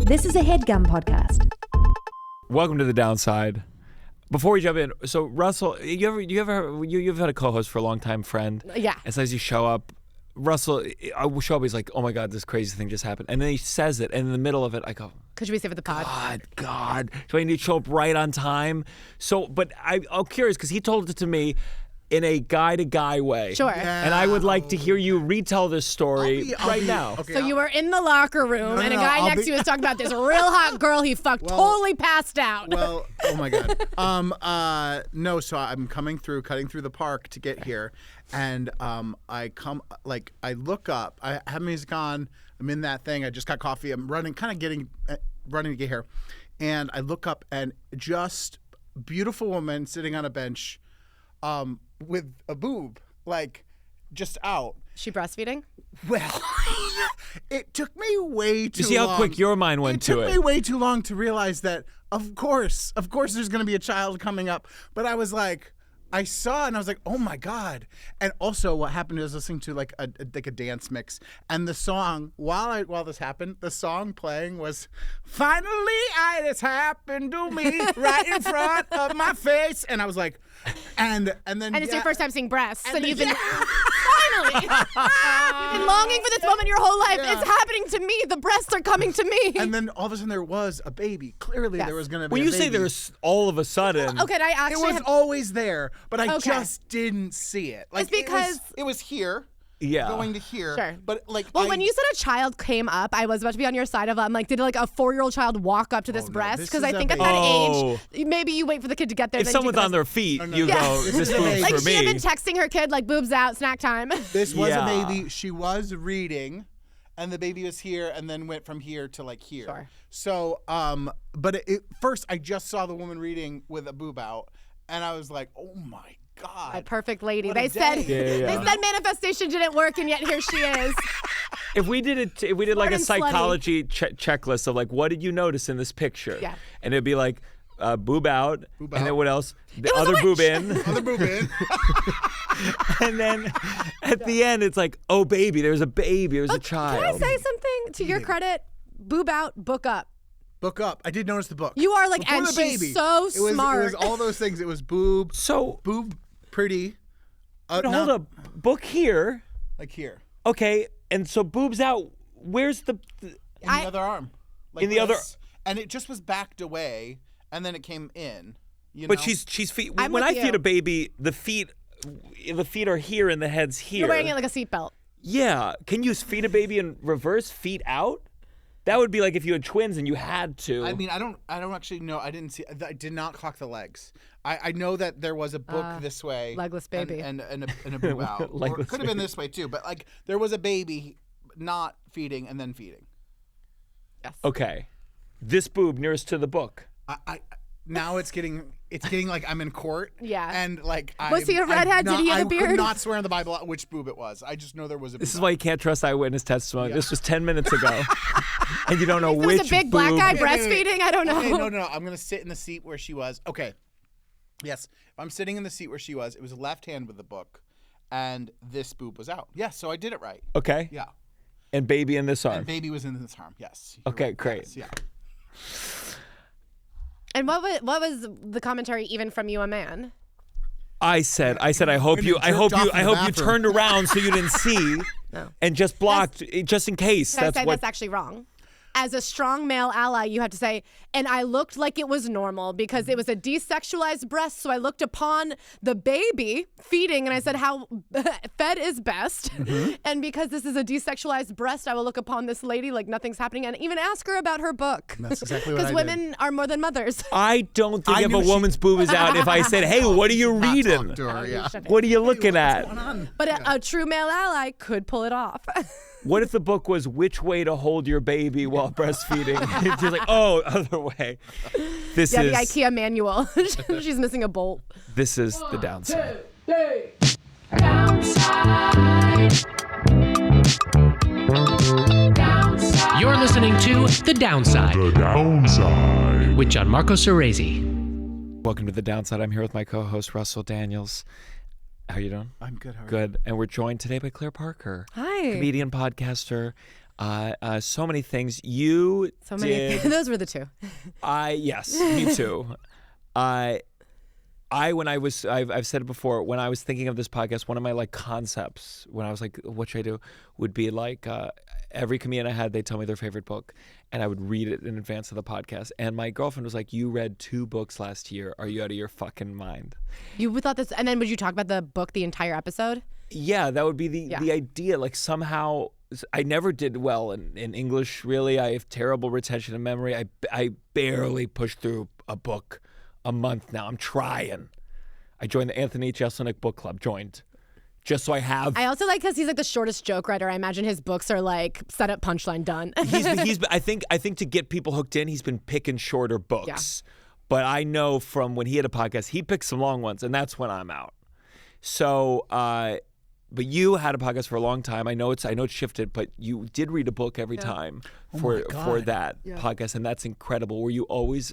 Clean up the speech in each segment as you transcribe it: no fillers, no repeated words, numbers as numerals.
This is a Headgum podcast. Welcome to The Downside. Before we jump in, so Russell, you've had a co-host for a long time, friend. Yeah. And so as you show up, Russell, I will show up, he's like, oh my God, this crazy thing just happened. And then he says it, and in the middle of it, I go, Could we save it the pod? God. So I need to show up right on time. So, but I'm curious, because he told it to me in a guy-to-guy way. Sure. Yeah. And I would like to hear you retell this story right now. Okay, So you were in the locker room, and a guy next to you was talking about this real hot girl he fucked, totally passed out. Well, oh my God. No, so I'm cutting through the park to get here, and I look up. I have music on. I'm in that thing. I just got coffee. I'm running to get here, and I look up, and just beautiful woman sitting on a bench, with a boob, like, just out. She breastfeeding? Well, it took me way too You see how long. quick your mind went to It took it. me way too long to realize that, of course there's going to be a child coming up. But I was like, I saw and I was like, oh my God. And also what happened is listening to like a dance mix, and the song, while this happened, the song playing was, finally it's happened to me right in front of my face. And I was like, and then And it's your first time seeing breasts, and then- you've been finally. You've been longing for this moment your whole life. Yeah. It's happening to me. The breasts are coming to me. And then all of a sudden there was a baby. Clearly Yes. there was going to be When a you baby. say there's all of a sudden. Okay, I It actually was have, always there, but I Okay. just didn't see it. Like, It's because- it was here, Yeah. going to here. Sure. But like, Well, when you said a child came up, I was about to be on your side of I'm like, did like a 4-year-old child walk up to this no, breast? this Because is I a think at baby. that age, maybe you wait for the kid to get there. If then you someone's take the on their breast. feet, no, you no. go, This this is a food's baby. Like for she had me. been texting her kid like boobs out, snack time. this was Yeah. a baby, she was reading, and the baby was here, and then went from here to like here. Sure. So, but first I just saw the woman reading with a boob out, and I was like, oh my God. A perfect lady. What a They said day. Yeah. they said manifestation didn't work, and yet here she is. If we did like a and slutty. psychology checklist of like, what did you notice in this picture? Yeah. And it'd be like, boob out, Boob and then out. what else? The was a other boob witch. in. Other boob in. And then at the end, it's like, oh, baby, there's a baby, there's a Can child. I say something to your credit? Boob out, book up. Book up. I did notice the book. You are like, Before and the she's baby. so It was smart. all those things. It was boob, So, pretty. but hold up, book here. Like here. Okay, and so boobs out. Where's the In the other arm. Like In the other- this. And it just was backed away, and then it came in. You But know? she's feet. I'm When with I feed you. a baby, the feet are here and the head's here. You're wearing it like a seatbelt. Yeah. Can you feed a baby in reverse, feet out? That would be like if you had twins and you had to. I mean, I don't actually know. I didn't see. I did not clock the legs. I know that there was a book this way, legless baby. and a boob out. Or it Legless could have been this way too. But like, there was a baby not feeding and then feeding. Yes. Okay. This boob nearest to the book. I now it's getting like I'm in court. Yeah. And like, Was he a redhead? Did he have a I beard? could not swear on the Bible which boob it was. I just know there was a. This is boob why you can't trust eyewitness testimony. This was 10 minutes ago. And you don't know There which was a big boob. black guy Wait, wait, wait. breastfeeding. I don't know. Okay, no. I'm gonna sit in the seat where she was. Okay. Yes, if I'm sitting in the seat where she was, it was left hand with the book, and this boob was out. Yes, so I did it right. Okay. Yeah. And baby in this arm. And baby was in this arm. Yes. You're Okay, right. great. Yes, yeah. And what was the commentary even from you, a man? I said, I hope you jerked off in the bathroom. turned around so you didn't see, and just blocked, just in case. Can I That's say what. that's actually wrong? As a strong male ally, you have to say, and I looked like it was normal because it was a desexualized breast. So I looked upon the baby feeding and I said, how fed is best. Mm-hmm. And because this is a desexualized breast, I will look upon this lady like nothing's happening and even ask her about her book. That's exactly what I Because did. women are more than mothers. I don't think I if a knew she- woman's boob is out, if I said, hey, what are you Not reading? talk to her, yeah. What are you looking at? But a true male ally could pull it off. What if the book was which way to hold your baby while breastfeeding? She's like, oh, other way. This Yeah, is the IKEA manual. She's missing a bolt. this is the downside. You're listening to The Downside The Downside. with Gianmarco Soresi. Welcome to the downside. I'm here with my co-host Russell Daniels. How you doing? I'm good. How are you? Good. And we're joined today by Claire Parker, Hi. comedian, podcaster. So many things. You So many did. things. Those were the two. Yes, me too. I've said it before, when I was thinking of this podcast, one of my like concepts when I was like, what should I do, would be like every comedian I had, they'd tell me their favorite book and I would read it in advance of the podcast. And my girlfriend was like, you read 2 books last year. Are you out of your fucking mind? You thought this, and then would you talk about the book the entire episode? Yeah, that would be the idea. Like somehow, I never did well in English, really. I have terrible retention and memory. I barely pushed through a book a month now. I'm trying. I joined the Anthony Jeselnik book club. Just so I have. I also like because he's like the shortest joke writer. I imagine his books are like set up, punchline, done. I think to get people hooked in, he's been picking shorter books. Yeah. But I know from when he had a podcast, he picked some long ones, and that's when I'm out. So, but you had a podcast for a long time. I know it's shifted, but you did read a book every time for that podcast, and that's incredible. Were you always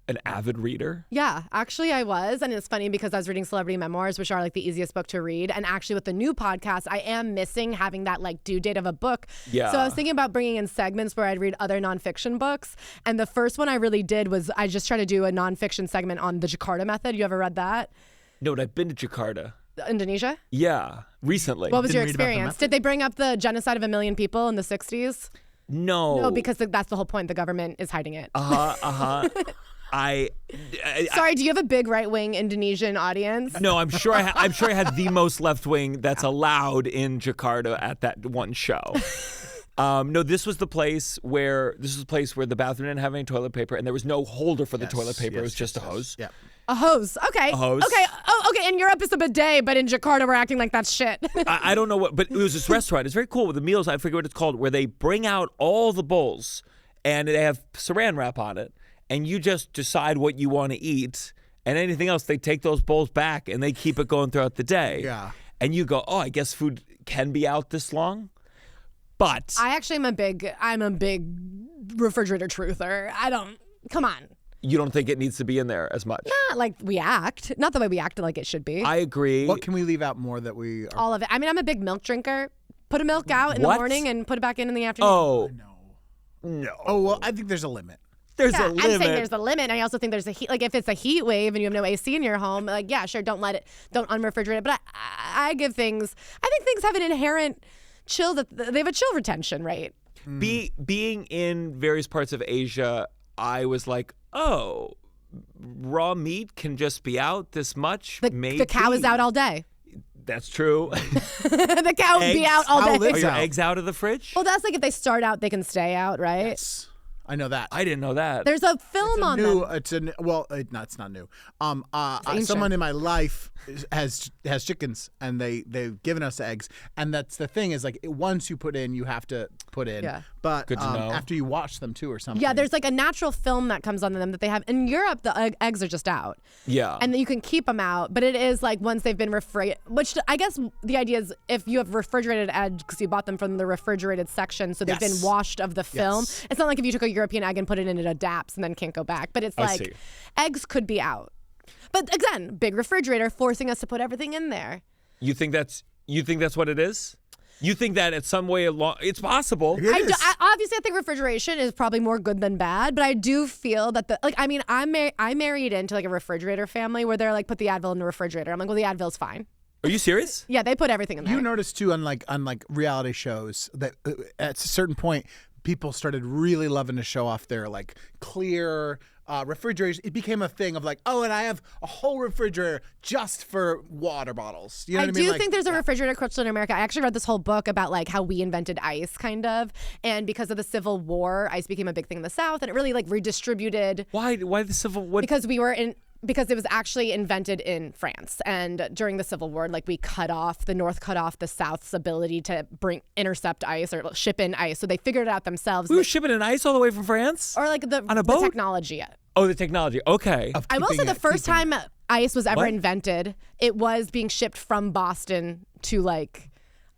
an avid reader? Yeah, actually I was. And it's funny because I was reading celebrity memoirs, which are like the easiest book to read. And actually with the new podcast, I am missing having that like due date of a book. Yeah. So I was thinking about bringing in segments where I'd read other nonfiction books. And the first one I really did was I just tried to do a nonfiction segment on the Jakarta method. You ever read that? No, but I've been to Jakarta. Indonesia? Yeah, recently. What was your experience? Did they bring up the genocide of 1 million people in the 60s? No. No, because that's the whole point. The government is hiding it. Sorry, do you have a big right-wing Indonesian audience? No, I'm sure I had the most left-wing that's allowed in Jakarta at that one show. No, this was the place where the bathroom didn't have any toilet paper and there was no holder for the toilet paper. It was just a hose. Yeah. A hose. Okay. A hose. Okay. Oh, okay. In Europe, it's a bidet, but in Jakarta, we're acting like that's shit. I don't know what, but it was this restaurant. It's very cool with the meals. I forget what it's called, where they bring out all the bowls and they have saran wrap on it. And you just decide what you want to eat, and anything else, they take those bowls back and they keep it going throughout the day. Yeah. And you go, oh, I guess food can be out this long. But I actually I'm a big refrigerator truther. Come on. You don't think it needs to be in there as much? Not like we act. Not the way we acted like it should be. I agree. What can we leave out more that we are? All of it. I mean, I'm a big milk drinker. Put a milk out in the morning and put it back in the afternoon. Oh. No. Oh, well, I think there's a limit. There's a limit. I'm saying there's a limit. And I also think there's a heat. Like if it's a heat wave and you have no AC in your home, like yeah, sure, don't unrefrigerate it. But I think things have an inherent chill they have a chill retention rate. Being in various parts of Asia, I was like, oh, raw meat can just be out this much. The cow is out all day. That's true. The cow would be out all day. Are your eggs out of the fridge? Well, that's like if they start out, they can stay out, right? Yes. I know that. I didn't know that. There's a film on them. It's not new. Someone in my life has chickens, and they've given us eggs, and that's the thing is like once you put in, you have to put in. Yeah. But Good to know. after you wash them too, or something. Yeah, there's like a natural film that comes on them that they have in Europe. The eggs are just out. Yeah. And then you can keep them out, but it is like once they've been refrigerated. Which I guess the idea is if you have refrigerated eggs because you bought them from the refrigerated section, so they've been washed of the film. Yes. It's not like if you took a European egg and put it in, it adapts and then can't go back. But it's like eggs could be out. But again, big refrigerator forcing us to put everything in there. You think that's what it is? You think that at some way along, it's possible. Obviously, I think refrigeration is probably more good than bad, but I do feel that I married into like a refrigerator family where they're like, put the Advil in the refrigerator. I'm like, well, the Advil's fine. Are you serious? Yeah, they put everything in there. You notice too, on reality shows, that at a certain point, people started really loving to show off their like clear refrigerators. It became a thing of like, oh, and I have a whole refrigerator just for water bottles. You know what I mean? I do think there's a refrigerator culture in America. I actually read this whole book about like how we invented ice, kind of, and because of the Civil War, ice became a big thing in the South, and it really like redistributed. Why the Civil War? Because it was actually invented in France, and during the Civil War, like the North cut off the South's ability to intercept ice or ship in ice. So they figured it out themselves. We were shipping in ice all the way from France? Or like on a boat? The technology. Oh, the technology. Okay. I will say the first time ice was ever invented, it was being shipped from Boston to like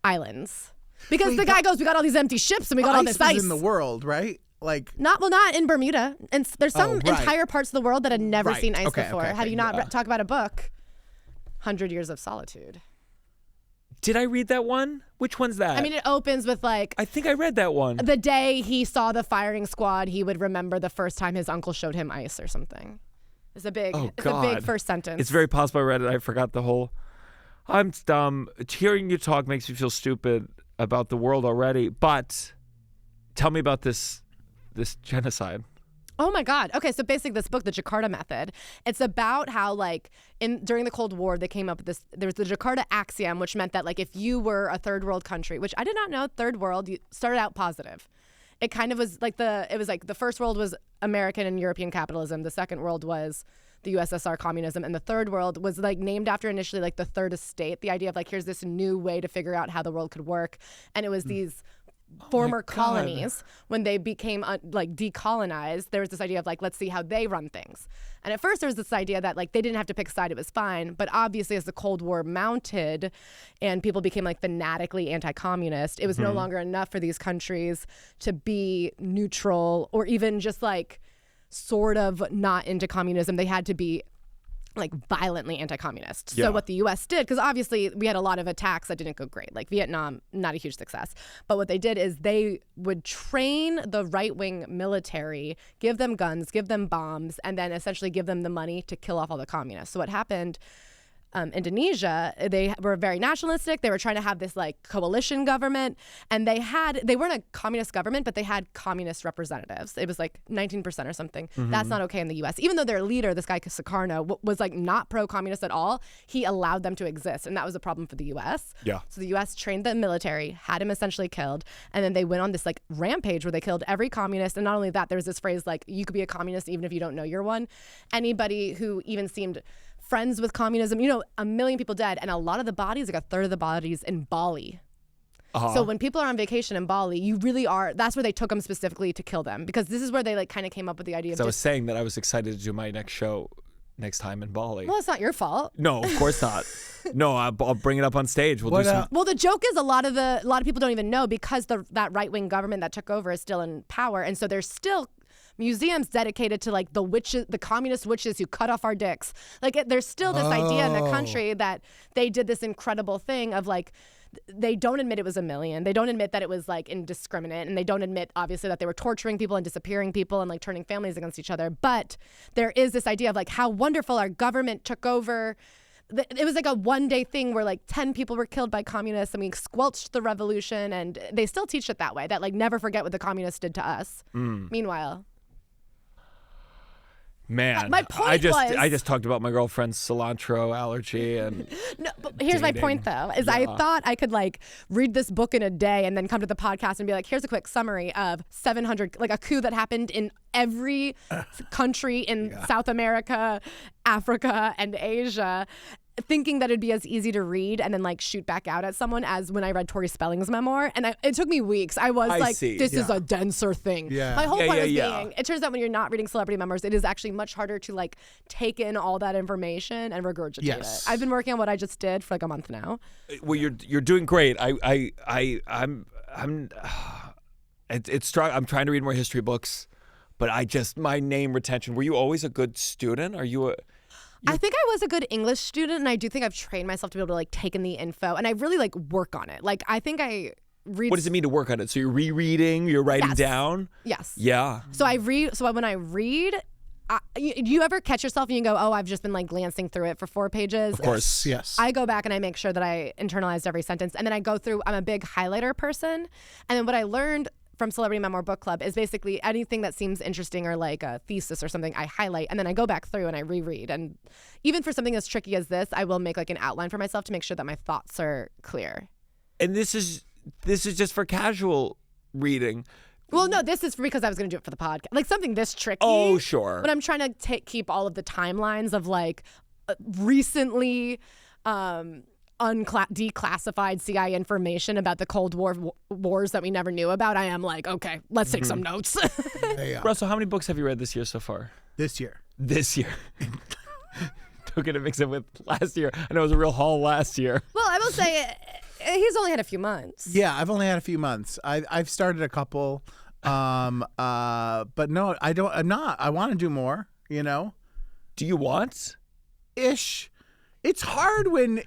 islands. Because the guy goes, we got all these empty ships and we got all this ice. In the world, right? Like not in Bermuda, and there's some entire parts of the world that had never seen ice before. Okay, Have you not talk about a book? 100 Years of Solitude. Did I read that one? Which one's that? I mean, it opens with like, I think I read that one. the day he saw the firing squad, he would remember the first time his uncle showed him ice or something. It's a big first sentence. It's very possible I read it. I forgot the whole. I'm dumb. Hearing you talk makes me feel stupid about the world already. But tell me about this genocide. Oh my God. Okay, so basically this book, The Jakarta Method, it's about how like during the Cold War they came up with this, there was the Jakarta axiom, which meant that like if you were a third world country, which I did not know, third world, you started out positive. It kind of was like the first world was American and European capitalism, the second world was the USSR communism, and the third world was like named after initially like the third estate, the idea of like here's this new way to figure out how the world could work, and it was these former colonies, when they became like decolonized, there was this idea of like, let's see how they run things. And at first there was this idea that like they didn't have to pick a side, it was fine. But obviously as the Cold War mounted and people became like fanatically anti-communist, it was no longer enough for these countries to be neutral or even just like sort of not into communism. They had to be like violently anti-communist. Yeah. So what the U.S. did, because obviously we had a lot of attacks that didn't go great, like Vietnam, not a huge success. But what they did is they would train the right-wing military, give them guns, give them bombs, and then essentially give them the money to kill off all the communists. So what happened, Indonesia, they were very nationalistic. They were trying to have this like coalition government, and they weren't a communist government, but they had communist representatives. It was like 19% or something. That's not okay in the U.S. Even though their leader, this guy Sukarno, was like not pro-communist at all, he allowed them to exist, and that was a problem for the U.S. Yeah. So the U.S. trained the military, had him essentially killed, and then they went on this like rampage where they killed every communist. And not only that, there was this phrase like, you could be a communist even if you don't know you're one. Anybody who even seemed friends with communism, 1 million people dead, and a lot of the bodies, like a third of the bodies in Bali. So when people are on vacation in Bali, you really are, that's where they took them specifically to kill them, because this is where they like kind of came up with the idea of I was saying that I was excited to do my next show next time in Bali. well, it's not your fault. No, of course not. No, I'll bring it up on stage. We'll do some. Well, the joke is a lot of people don't even know, because that right-wing government that took over is still in power, and so there's still museums dedicated to like the witches, the communist witches who cut off our dicks. Like there's still this idea in the country that they did this incredible thing of like, they don't admit it was 1 million. They don't admit that it was like indiscriminate, and they don't admit obviously that they were torturing people and disappearing people and like turning families against each other. But there is this idea of like how wonderful our government took over. It was like a one-day thing where like 10 people were killed by communists, and we squelched the revolution, and they still teach it that way, that like never forget what the communists did to us. Meanwhile, Man, my point I just talked about my girlfriend's cilantro allergy and. No, but here's my point though, is I thought I could like read this book in a day and then come to the podcast and be like, here's a quick summary of 700, like a coup that happened in every country in South America, Africa, and Asia, thinking that it'd be as easy to read and then like shoot back out at someone as when I read Tori Spelling's memoir. And it took me weeks. I was this is a denser thing. Yeah. My whole point was being, it turns out when you're not reading celebrity memoirs, it is actually much harder to like take in all that information and regurgitate it. I've been working on what I just did for like a month now. Well, you're doing great. I'm trying to read more history books, but my name retention. Were you always a good student? Are you a I think I was a good English student, and I do think I've trained myself to be able to like take in the info, and I really like work on it. Like I think I read. What does it mean to work on it? So you're rereading, you're writing down? Yes. Yeah. So I read. So when I read, do you ever catch yourself and you go, "Oh, I've just been like glancing through it for 4 pages"? Of course. Yes. I go back and I make sure that I internalized every sentence, and then I go through. I'm a big highlighter person, and then what I learned from Celebrity Memoir Book Club is basically anything that seems interesting or like a thesis or something I highlight, and then I go back through and I reread. And even for something as tricky as this, I will make like an outline for myself to make sure that my thoughts are clear. And this is just for casual reading. Well, no, this is because I was going to do it for the podcast. Like something this tricky. Oh, sure. But I'm trying to keep all of the timelines of like recently declassified CIA information about the Cold War wars that we never knew about. I am like, okay, let's take some notes. Russell, how many books have you read this year so far? This year. Don't get to mix it with last year. I know it was a real haul last year. Well, I will say he's only had a few months. Yeah, I've only had a few months. I've started a couple, but no, I don't. I'm not. I want to do more. Do you want? Ish. It's hard when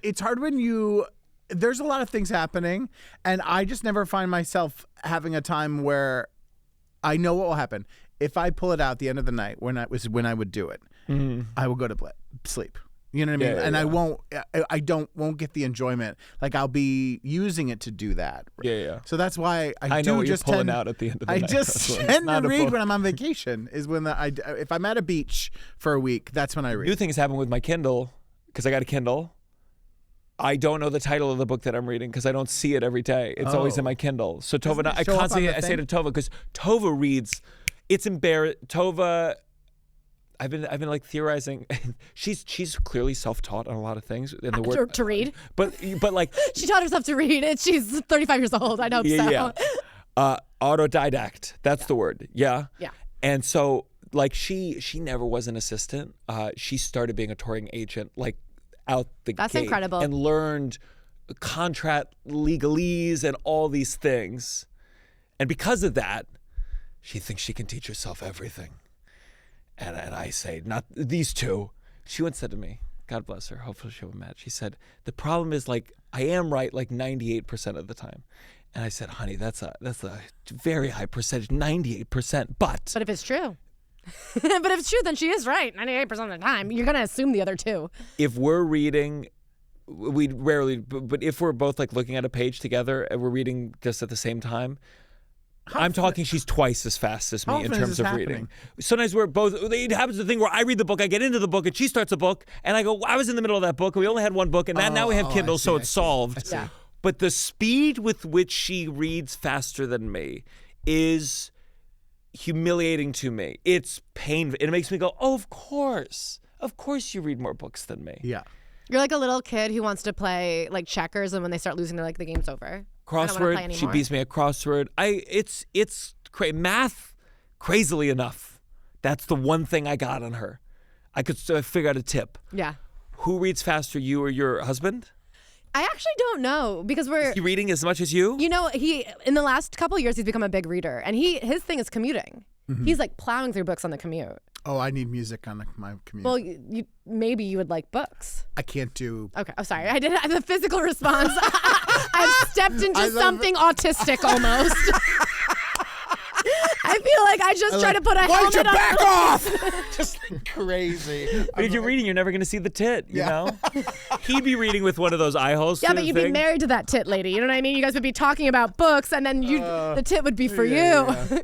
you there's a lot of things happening, and I just never find myself having a time where I know what will happen. If I pull it out at the end of the night when I would do it, I will go to sleep. You know what I mean? And I won't get the enjoyment. Like I'll be using it to do that. Yeah. So that's why I do know just you're pulling tend, out at the end of the I night. just tend to read when I'm on vacation. Is when if I'm at a beach for a week, that's when I read. New things happen with my Kindle because I got a Kindle. I don't know the title of the book that I'm reading because I don't see it every day. It's always in my Kindle. So Tovah, I say to Tovah because Tovah reads. It's embarrassing. Tovah. I've been like theorizing. She's clearly self-taught on a lot of things. In the word to read. But like she taught herself to read. And she's 35 years old. I know. Yeah. Autodidact. That's the word. Yeah. Yeah. And so like she never was an assistant. She started being a touring agent like out the gate. That's incredible. And learned contract legalese and all these things. And because of that, she thinks she can teach herself everything. And I say, not these two. She once said to me, God bless her, hopefully she'll be mad. She said, the problem is like, I am right like 98% of the time. And I said, honey, that's a very high percentage, 98%. But if it's true. But if it's true, then she is right 98% of the time. You're going to assume the other two. If we're reading, we rarely, but if we're both like looking at a page together and we're reading just at the same time, I'm talking she's twice as fast as me in terms of reading. Sometimes we're both, it happens the thing where I read the book, I get into the book, and she starts a book, and I go, I was in the middle of that book, and we only had one book, and now we have Kindle, so it's solved. Yeah. But the speed with which she reads faster than me is humiliating to me. It's painful. It makes me go, oh, of course you read more books than me. Yeah. You're like a little kid who wants to play like checkers, and when they start losing, they're like, the game's over. Crossword. She beats me at crossword. It's math. Crazily enough, that's the one thing I got on her. I could figure out a tip. Yeah. Who reads faster, you or your husband? I actually don't know because Is he reading as much as you? You know, he in the last couple of years he's become a big reader, and his thing is commuting. Mm-hmm. He's like plowing through books on the commute. Oh, I need music on my commute. Well, maybe you would like books. I can't do. Okay. Oh, sorry. I didn't have the physical response. I've stepped into something autistic almost. I feel like I just try to put a helmet on. Back off! Just crazy. But if you're reading, you're never going to see the tit, you know? He'd be reading with one of those eye holes. Yeah, but you'd be married to that tit lady. You know what I mean? You guys would be talking about books, and then the tit would be for you. Yeah.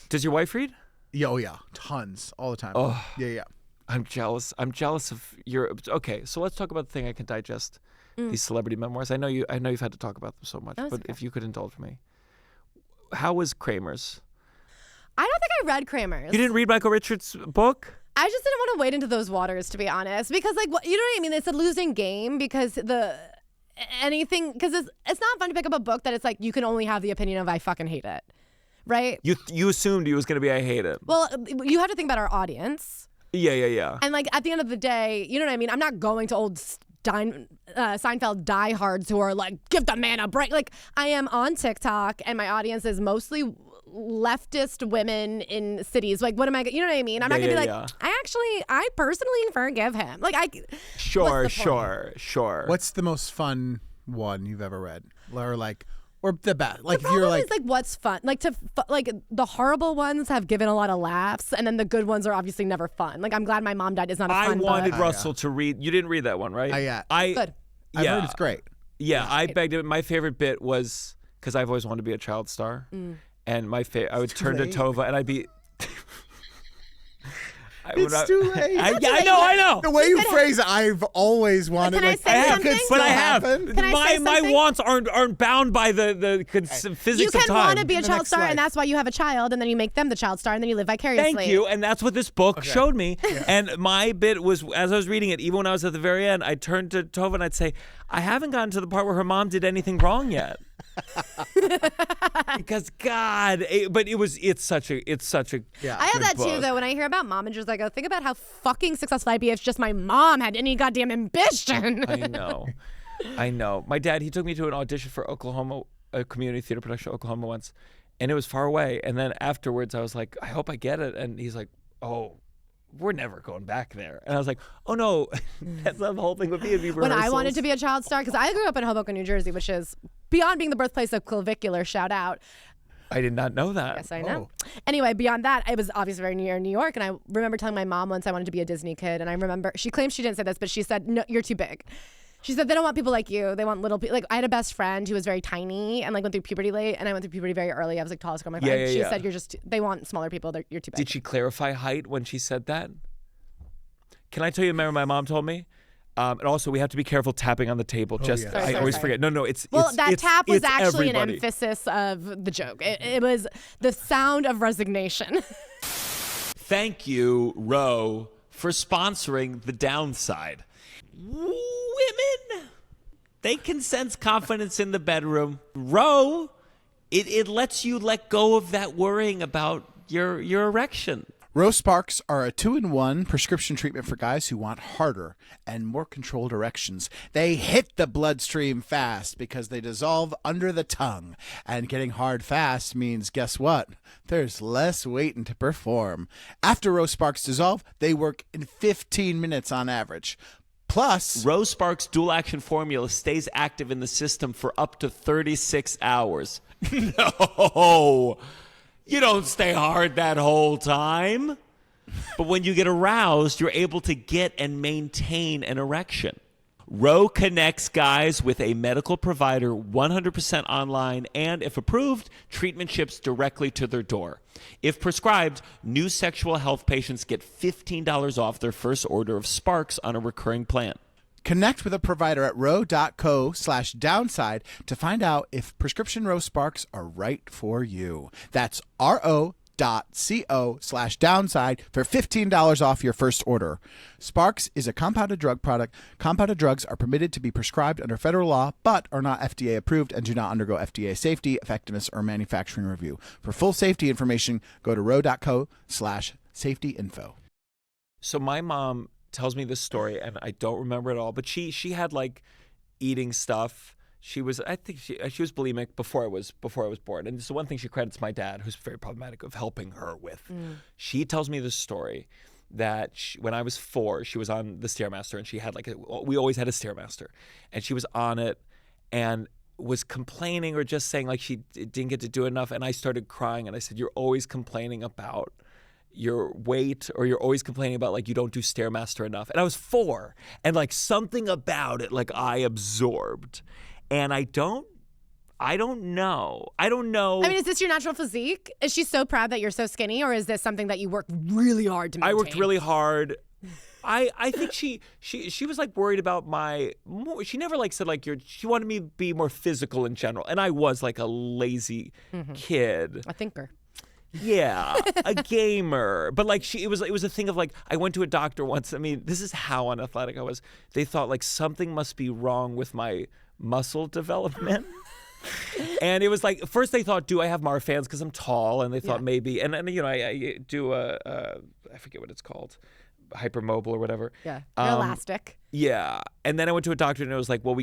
Does your wife read? Yeah, tons, all the time. Oh, yeah. I'm jealous. I'm jealous of your. Okay, so let's talk about the thing I can digest. These celebrity memoirs. I know you've had to talk about them so much, but okay. if you could indulge me, how was Kramer's? I don't think I read Kramer's. You didn't read Michael Richards' book? I just didn't want to wade into those waters, to be honest, because you know what I mean. It's a losing game because it's not fun to pick up a book that it's like you can only have the opinion of I fucking hate it. Right? You assumed it was going to be I hate it. Well, you have to think about our audience. Yeah. And like at the end of the day, you know what I mean? I'm not going to old Seinfeld diehards who are like, give the man a break. Like I am on TikTok and my audience is mostly leftist women in cities. Like what am I, you know what I mean? I'm not going to be like, I personally forgive him. Like Sure. What's the most fun one you've ever read? Or the best. Like the if you're problem is what's fun. Like the horrible ones have given a lot of laughs, and then the good ones are obviously never fun. Like I'm glad my mom died is not a fun book. I wanted Russell to read. You didn't read that one, right? Yeah. Good. I've heard it's great. Yeah, I begged it. My favorite bit was because I've always wanted to be a child star, and I would turn to Tovah and I'd be. It's too late. I know. The way you phrase it, I've always wanted. Can I say something? But I have. Can I say my something? wants aren't bound by the physics You of time. can want to be a child next star, life. and that's why you have a child, and then you make them the child star, and then you live vicariously. Thank you, and that's what this book showed me. Yeah. And my bit was, as I was reading it, even when I was at the very end, I'd turn to Tovah and I'd say, I haven't gotten to the part where her mom did anything wrong yet. Because God, it's such a I have that book. too though. When I hear about momagers, I go, think about how fucking successful I'd be if just my mom had any goddamn ambition. I know. My dad, he took me to an audition for Oklahoma, a community theater production, Oklahoma once, and it was far away. And then afterwards, I was like, I hope I get it. And he's like, oh, we're never going back there. And I was like, oh no, that's not the whole thing with me. It'd be When I rehearsals. wanted to be a child star, because I grew up in Hoboken, New Jersey, which is beyond being the birthplace of clavicular, shout out. I did not know that. Yes, I know. Anyway, beyond that, I was obviously very near New York, and I remember telling my mom once I wanted to be a Disney kid, and I remember she claims she didn't say this, but she said, no, you're too big. She said they don't want people like you. They want little people. Like I had a best friend who was very tiny and like went through puberty late, and I went through puberty very early. I was like tallest girl in my class. She said they want smaller people. You're too big. Did she clarify height when she said that? Can I tell you? Remember, my mom told me. And also, we have to be careful tapping on the table. I always forget. No, it's that tap was actually everybody. an emphasis of the joke. It was the sound of resignation. Thank you, Ro, for sponsoring The Downside. Women, they can sense confidence in the bedroom. Ro, it lets you let go of that worrying about your erection. Rose Sparks are a 2-in-1 prescription treatment for guys who want harder and more controlled erections. They hit the bloodstream fast because they dissolve under the tongue. And getting hard fast means, guess what? There's less waiting to perform. After Rose Sparks dissolve, they work in 15 minutes on average. Plus, Rose Sparks dual action formula stays active in the system for up to 36 hours. No! You don't stay hard that whole time. But when you get aroused, you're able to get and maintain an erection. Ro connects guys with a medical provider 100% online, and if approved, treatment ships directly to their door. If prescribed, new sexual health patients get $15 off their first order of Sparks on a recurring plan. connect with a provider at ro.co/downside to find out if prescription Rose Sparks are right for you. That's ro.co/downside for $15 off your first order. Sparks is a compounded drug product. Compounded drugs are permitted to be prescribed under federal law, but are not FDA approved and do not undergo FDA safety, effectiveness, or manufacturing review. For full safety information, go to ro.co/safety-info. So my mom tells me this story, and I don't remember it all, but she had like eating stuff. She was, I think she was bulimic before I was born. And it's the one thing she credits my dad, who's very problematic, of helping her with. She tells me this story that when I was 4, she was on the Stairmaster, and she had we always had a Stairmaster, and she was on it and was complaining or just saying like she didn't get to do enough. And I started crying, and I said, you're always complaining about your weight, or you're always complaining about like you don't do Stairmaster enough. And I was 4, and like something about it like I absorbed. And I don't know. I mean, is this your natural physique? Is she so proud that you're so skinny, or is this something that you worked really hard to maintain? I worked really hard. I think she was like worried about she never like said like she wanted me to be more physical in general. And I was like a lazy kid. A thinker. Yeah, a gamer. But like it was a thing of like, I went to a doctor once. I mean, this is how unathletic I was. They thought like something must be wrong with my muscle development. And it was like, first they thought, do I have Marfan's because I'm tall? And they thought maybe, and you know, I do I forget what it's called, hypermobile or whatever. Yeah, elastic. Yeah, and then I went to a doctor, and it was like, well,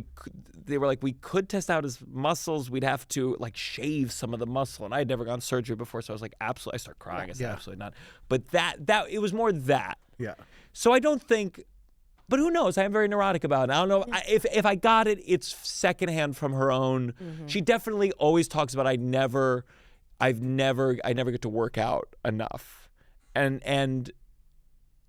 they were like, we could test out his muscles. We'd have to like shave some of the muscle, and I had never gone surgery before, so I was like, absolutely. I started crying. I said, absolutely not. But that it was more that. Yeah. So I don't think. But who knows? I am very neurotic about it. I don't know if I got it. It's secondhand from her own. She definitely always talks about I never get to work out enough, and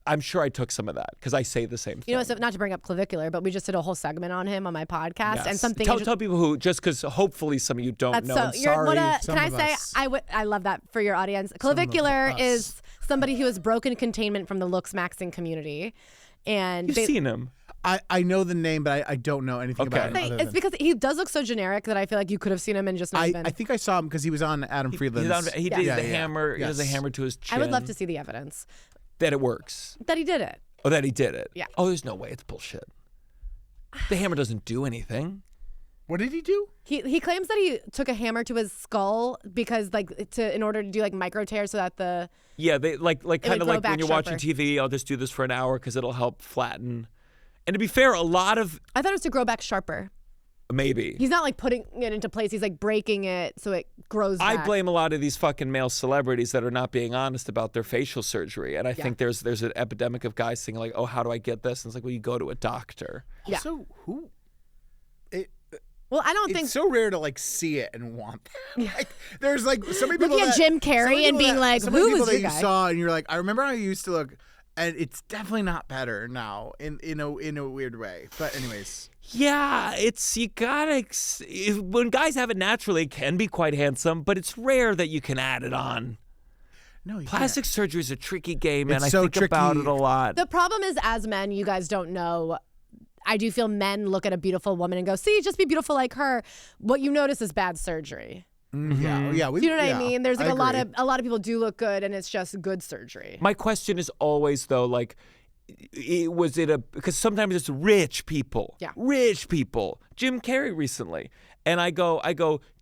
I'm sure I took some of that because I say the same thing. You know, so not to bring up clavicular, but we just did a whole segment on him on my podcast, and something. Tell people who, just because hopefully some of you don't know. I'm sorry. Can I say I love that for your audience. Clavicular is somebody who has broken containment from the looksmaxxing community. And you've seen him. I know the name, but I don't know anything about him. It's because he does look so generic that I feel like you could have seen him and just not even. I think I saw him because he was on Adam Friedland's. He did the hammer. He does a hammer to his chin. I would love to see the evidence. That it works. That he did it. Oh, that he did it. Yeah. Oh, there's no way. It's bullshit. The hammer doesn't do anything. What did he do? He claims that he took a hammer to his skull because in order to do like micro tears so that the they like kind of like when you're sharper. watching TV. I'll just do this for an hour because it'll help flatten. And to be fair, a lot of I thought it was to grow back sharper. Maybe. He's not like putting it into place. He's like breaking it so it grows back. I blame a lot of these fucking male celebrities that are not being honest about their facial surgery. And I think there's an epidemic of guys saying like, oh, how do I get this? And it's like, well, you go to a doctor. Yeah. So Well, I don't think it's so rare to like see it and want that. Like, there's like so many people looking at Jim Carrey and being like, so many who people is that your you guy? saw and you're like, I remember how I used to look, and it's definitely not better now in a weird way. But anyways. Yeah, you gotta. When guys have it naturally, it can be quite handsome, but it's rare that you can add it on. No, you Plastic can't. surgery is a tricky game, and It's I so think about tricky. it a lot. The problem is, as men, you guys don't know. I do feel men look at a beautiful woman and go, see, just be beautiful like her. What you notice is bad surgery. Yeah. Do you know what I mean? There's like a lot of people do look good, and it's just good surgery. My question is always though, like, because sometimes it's rich people. Yeah. Rich people. Jim Carrey recently. And I go,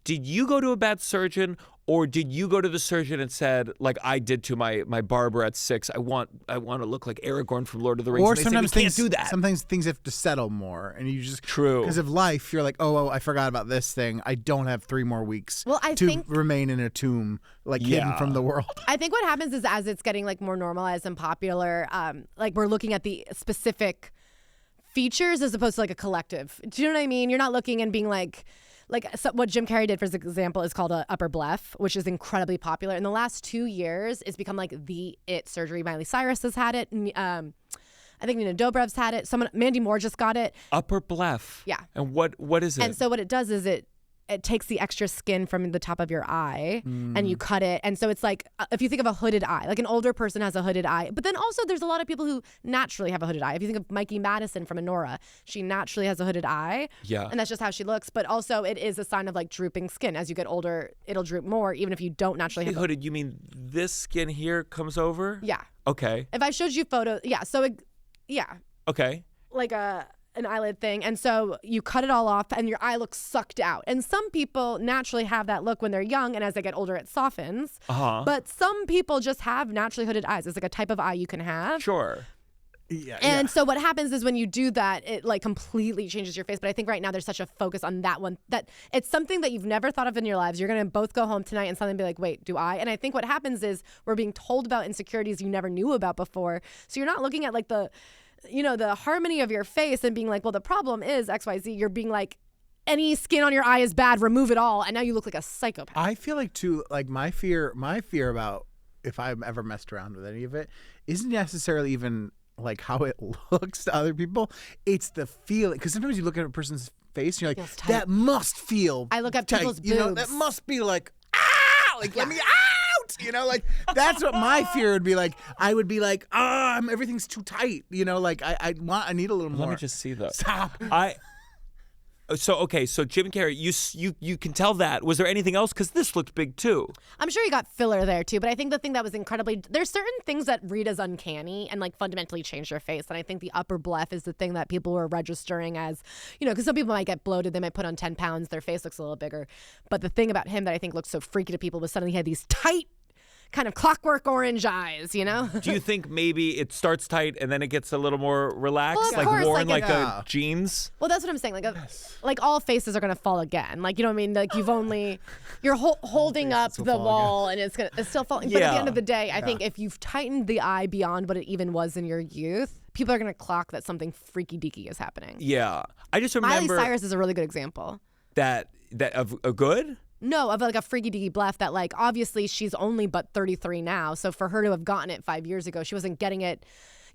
did you go to a bad surgeon, or did you go to the surgeon and said, like I did to my barber at 6, I want to look like Aragorn from Lord of the Rings. Or and they sometimes said, you things can't do that. Sometimes things have to settle more, and you just True. because of life. You're like, oh, I forgot about this thing. I don't have 3 more weeks to think remain in a tomb, like hidden from the world. I think what happens is as it's getting like more normalized and popular, like we're looking at the specific features as opposed to like a collective. Do you know what I mean? You're not looking and being like so what Jim Carrey did, for example, is called a upper bleph, which is incredibly popular. In the last 2 years, it's become like the it surgery. Miley Cyrus has had it. I think Nina Dobrev's had it. Mandy Moore just got it. Upper bleph. Yeah. And what is it? And so what it does is it takes the extra skin from the top of your eye and you cut it. And so it's like, if you think of a hooded eye, like an older person has a hooded eye, but then also there's a lot of people who naturally have a hooded eye. If you think of Mikey Madison from Anora, she naturally has a hooded eye. Yeah. And that's just how she looks. But also it is a sign of like drooping skin. As you get older, it'll droop more, even if you don't naturally have hooded, you mean this skin here comes over? Yeah. Okay. If I showed you photos, yeah. So Okay. like an eyelid thing, and so you cut it all off and your eye looks sucked out. And some people naturally have that look when they're young, and as they get older it softens. But some people just have naturally hooded eyes. It's like a type of eye you can have. Sure. Yeah. And so what happens is when you do that, it like completely changes your face. But I think right now there's such a focus on that one that it's something that you've never thought of in your lives. You're going to both go home tonight and suddenly be like, wait, do I? And I think what happens is we're being told about insecurities you never knew about before. So you're not looking at like the harmony of your face and being like, well, the problem is XYZ. You're being like, any skin on your eye is bad, remove it all. And now you look like a psychopath. I feel like too, like my fear about if I've ever messed around with any of it isn't necessarily even like how it looks to other people. It's the feeling, because sometimes you look at a person's face and you're like, that must feel I look at tight. people's You know, boobs. that must be like, like let me out. You know, like that's what my fear would be like. I would be like, everything's too tight. You know, like I need a little more. Let me just see though. Stop. So Jim Carrey, you can tell that. Was there anything else? Because this looked big too. I'm sure you got filler there too, but I think the thing that was there's certain things that read as uncanny and like fundamentally change your face. And I think the upper bleph is the thing that people were registering as, because some people might get bloated, they might put on 10 pounds, their face looks a little bigger. But the thing about him that I think looked so freaky to people was suddenly he had these tight, kind of clockwork orange eyes, Do you think maybe it starts tight and then it gets a little more relaxed, Well, of like course, worn like like a jeans? Well, that's what I'm saying. Like all faces are gonna fall again. Like, you know what I mean? Like you're holding up the wall and it's still falling. But at the end of the day, I think if you've tightened the eye beyond what it even was in your youth, people are gonna clock that something freaky deaky is happening. Yeah, I just remember Miley Cyrus is a really good example. that of a good. No, of like a freaky deaky bleph that like obviously she's only but 33 now. So for her to have gotten it 5 years ago, she wasn't getting it.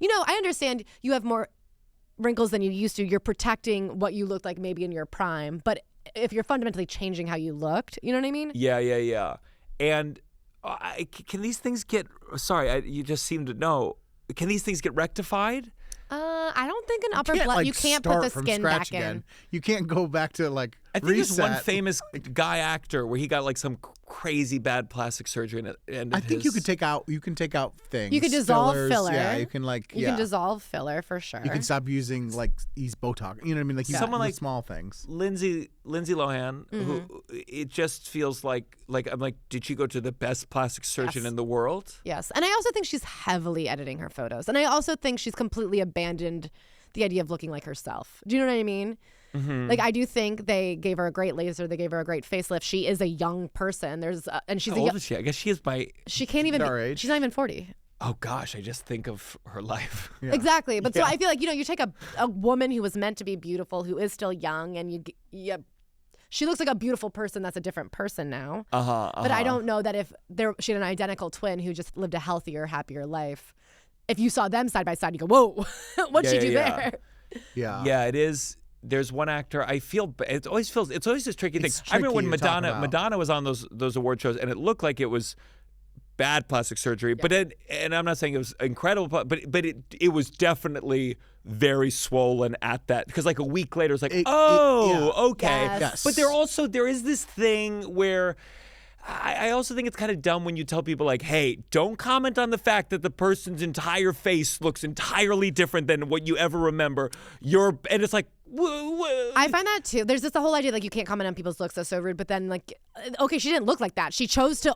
I understand you have more wrinkles than you used to. You're protecting what you looked like maybe in your prime. But if you're fundamentally changing how you looked, you know what I mean? Yeah. And can these things get, you just seem to know, can these things get rectified? I don't think an upper bleph, you can't put the skin back in. You can't go back to like I think reset. there's one famous guy actor where he got like some crazy bad plastic surgery and it ended I think you can take out things. You could dissolve fillers. filler. Yeah, you can You can dissolve filler for sure. You can stop using like these Botox. You know what I mean? Like Someone the like small things. Lindsay Lohan, who it just feels like I'm like, did she go to the best plastic surgeon in the world? Yes. And I also think she's heavily editing her photos. And I also think she's completely abandoned the idea of looking like herself. Do you know what I mean? Like, I do think they gave her a great laser. They gave her a great facelift. She is a young person. And she's How old is she? I guess she is she can't even Our age. she's not even 40. Oh gosh, I just think of her life. Yeah. Exactly. But so I feel like, you take a woman who was meant to be beautiful, who is still young, and she looks like a beautiful person that's a different person now. But I don't know that if she had an identical twin who just lived a healthier, happier life, if you saw them side by side, you go, whoa, what'd she do there? Yeah. Yeah, it is. There's one actor. I feel it's always this tricky thing. It's I remember when tricky to talk about. Madonna was on those award shows, and it looked like it was bad plastic surgery. But and I'm not saying it was incredible, but it was definitely very swollen at that, because like a week later it's like, okay. Yes. But there is this thing where I also think it's kind of dumb when you tell people like, hey, don't comment on the fact that the person's entire face looks entirely different than what you ever remember. And it's like, I find that too. There's just the whole idea like you can't comment on people's looks. That's so rude. But then like, okay, she didn't look like that. She chose to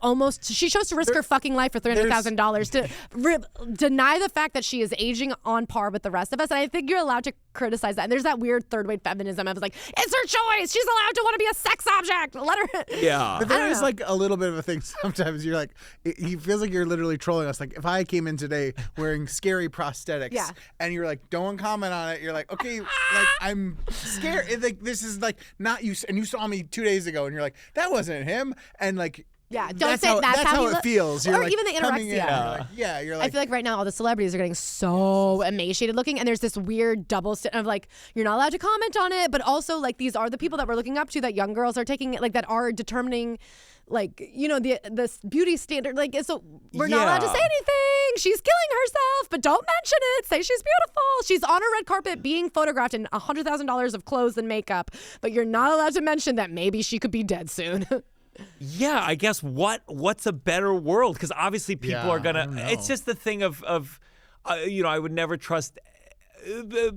risk her fucking life for $300,000 to deny the fact that she is aging on par with the rest of us. And I think you're allowed to criticize that. And there's that weird third wave feminism. I was like, it's her choice. She's allowed to want to be a sex object. Let her. Yeah. But there is like a little bit of a thing sometimes. You're like, he feels like you're literally trolling us. Like if I came in today wearing scary prosthetics and you're like, don't comment on it. You're like, okay, like I'm scared. Like this is like not you. And you saw me 2 days ago and you're like, that wasn't him. And like, Yeah, don't that's say how, that's how it feels. You're or like even the coming in, anorexia. you're like, I feel like right now all the celebrities are getting so emaciated looking, and there's this weird double standard of like, you're not allowed to comment on it, but also like these are the people that we're looking up to, that young girls are taking, like that are determining, like, the beauty standard. Like, so we're not allowed to say anything. She's killing herself, but don't mention it. Say she's beautiful. She's on a red carpet being photographed in $100,000 of clothes and makeup, but you're not allowed to mention that maybe she could be dead soon. Yeah, I guess what's a better world? Because obviously people are gonna. It's just the thing of I would never trust.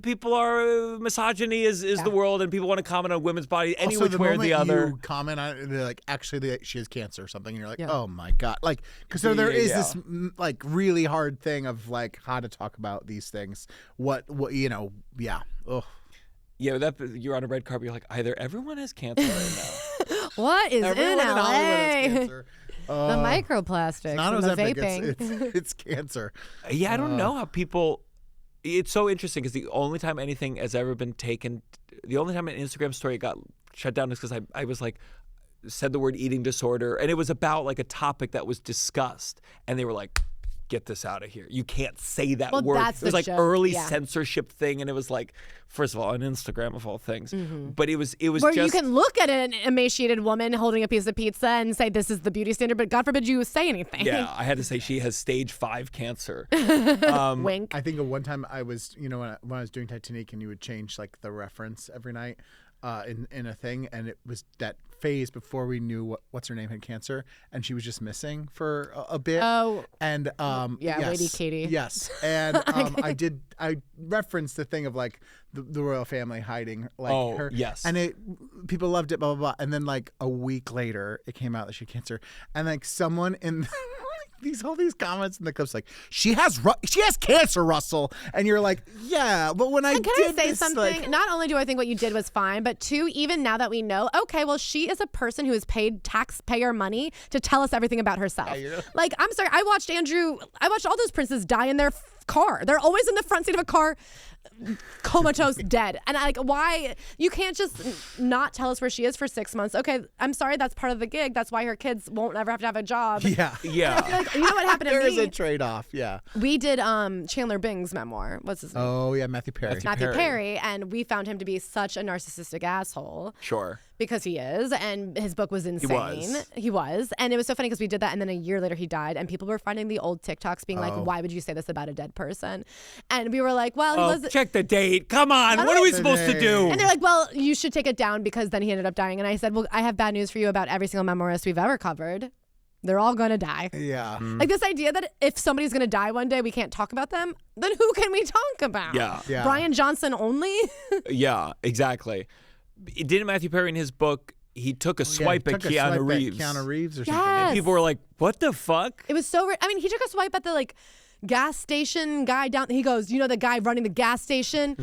People are misogyny is the world, and people want to comment on women's bodies any also, which way or the other. You comment on it, they're like, actually, she has cancer or something, and you're like, oh my god, like, because there is this like really hard thing of like how to talk about these things. What yeah. Ugh. Yeah, you're on a red carpet. You're like, either everyone has cancer right now. What is Everyone in in Hollywood has LA? cancer. The microplastics, Not and the Ozempic, vaping. it's cancer. Yeah, I don't know how people. It's so interesting because the only time anything has ever been taken, the only time an Instagram story got shut down is because I was like, said the word eating disorder, and it was about like a topic that was discussed, and they were like, get this out of here. You can't say that word. That's it was the like joke. early Yeah. censorship thing, and it was like, first of all, on Instagram of all things, but it was Where just you can look at an emaciated woman holding a piece of pizza and say this is the beauty standard, but God forbid you say anything. Yeah, I had to say she has stage 5 cancer. Wink. I think at one time I was, when I was doing Titanic, and you would change like the reference every night in a thing, and it was that phase before we knew what's her name had cancer, and she was just missing for a bit. Oh, and Lady Katie. Yes, and I referenced the thing of like the royal family hiding like her. Yes, and people loved it, blah blah blah, and then like a week later it came out that she had cancer, and like someone in all these comments in the clips like she has cancer, Russell, and you're like, yeah, but when Can I say this, something? like, Not only do I think what you did was fine, but two, even now that we know, okay, well, she is a person who is paid taxpayer money to tell us everything about herself. Like, I'm sorry, I watched all those princes die in their car. They're always in the front seat of a car, comatose, dead. And why you can't just not tell us where she is for 6 months? Okay, I'm sorry, that's part of the gig. That's why her kids won't ever have to have a job. yeah. Like, you know what happened to there me? is a trade-off. Yeah. We did Chandler Bing's memoir. What's his name? Oh yeah, Matthew Perry. Matthew Perry, and we found him to be such a narcissistic asshole. Sure. Because he is, and his book was insane. He was. And it was so funny because we did that, and then a year later he died, and people were finding the old TikToks being like, why would you say this about a dead person? And we were like, well, he was... Check the date. Come on. What are we supposed to do? And they're like, well, you should take it down because then he ended up dying. And I said, well, I have bad news for you about every single memoirist we've ever covered. They're all going to die. Yeah. Like this idea that if somebody's going to die one day, we can't talk about them, then who can we talk about? Yeah. Brian Johnson only? Yeah, exactly. Didn't Matthew Perry in his book, he took a swipe at Keanu Reeves. Keanu Reeves or something. Yes. And people were like, what the fuck? It was so weird. I mean, he took a swipe at the gas station guy down. He goes, the guy running the gas station?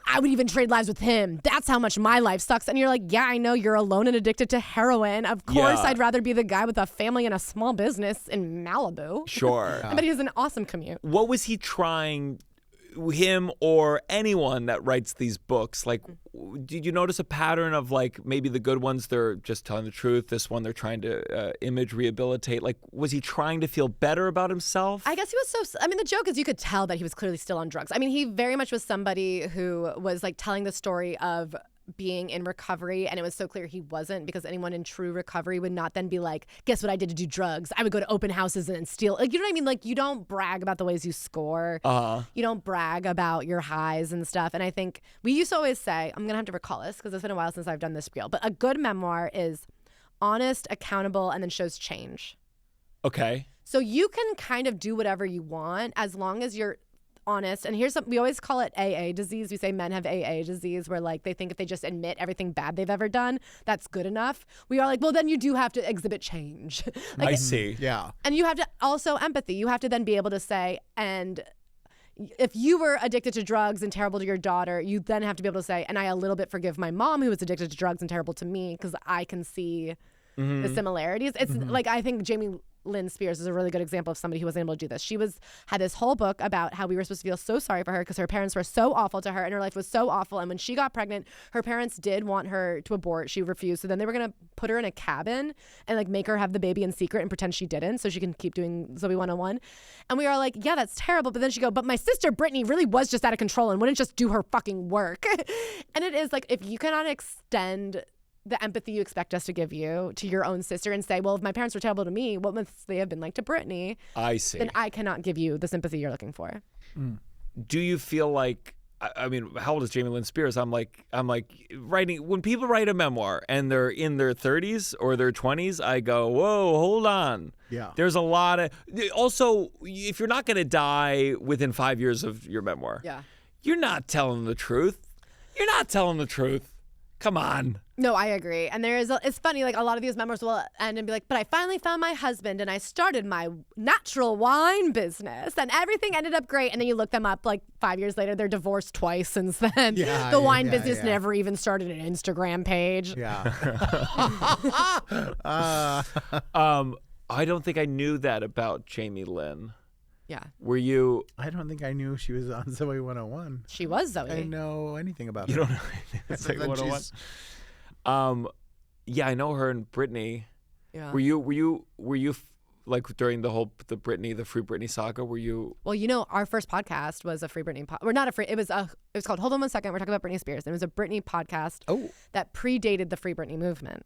I would even trade lives with him. That's how much my life sucks. And you're like, yeah, I know you're alone and addicted to heroin. Of course, I'd rather be the guy with a family and a small business in Malibu. Sure. But he has an awesome commute. What was he trying, him or anyone that writes these books? Like, did you notice a pattern of like maybe the good ones, they're just telling the truth. This one, they're trying to image rehabilitate. Like, was he trying to feel better about himself? I guess he was so, I mean, the joke is you could tell that he was clearly still on drugs. I mean, he very much was somebody who was like telling the story of being in recovery, and it was so clear he wasn't, because anyone in true recovery would not then be like, guess what I did to do drugs? I would go to open houses and steal. Like, you know what I mean? Like, you don't brag about the ways you score. You don't brag about your highs and stuff. And I think we used to always say, I'm going to have to recall this because it's been a while since I've done this spiel, but a good memoir is honest, accountable, and then shows change. Okay. So you can kind of do whatever you want as long as you're honest. And here's something, we always call it AA disease. We say men have AA disease, where like they think if they just admit everything bad they've ever done, that's good enough. We are like, well, then you do have to exhibit change. Like, I see. Yeah. and you have to also empathy. You have to then be able to say, and if you were addicted to drugs and terrible to your daughter, you then have to be able to say, and I a little bit forgive my mom who was addicted to drugs and terrible to me, because I can see the similarities. It's like, I think Jamie Lynn Spears is a really good example of somebody who wasn't able to do this. She had this whole book about how we were supposed to feel so sorry for her because her parents were so awful to her and her life was so awful. And when she got pregnant, her parents did want her to abort. She refused. So then they were going to put her in a cabin and like make her have the baby in secret and pretend she didn't so she can keep doing Zoe 101. And we are like, yeah, that's terrible. But then she go, but my sister Brittany really was just out of control and wouldn't just do her fucking work. And it is like, if you cannot extend the empathy you expect us to give you to your own sister and say, well, if my parents were terrible to me, what must they have been like to Brittany? I see. Then I cannot give you the sympathy you're looking for. Do you feel like, I mean, how old is Jamie Lynn Spears? I'm like writing, when people write a memoir and they're in their 30s or their 20s, I go, whoa, hold on. Yeah. There's a lot of, also, if you're not going to die within 5 years of your memoir, you're not telling the truth. You're not telling the truth. Come on. No, I agree. And it's funny, like a lot of these memoirs will end and be like, but I finally found my husband and I started my natural wine business and everything ended up great. And then you look them up like 5 years later, they're divorced twice since then. The wine business never even started an Instagram page. Yeah. I don't think I knew that about Jamie Lynn. Yeah. Were you? I don't think I knew she was on Zoe 101. She was Zoe. I didn't know anything about You her. don't know anything about Zoe 101? Yeah, I know her and Brittany. Yeah. Were you like during the Free Britney saga? Were you? Well, you know, our first podcast was a Free Britney We're not a free. It was called Hold On 1 Second. We're talking about Britney Spears. And it was a Britney podcast that predated the Free Britney movement.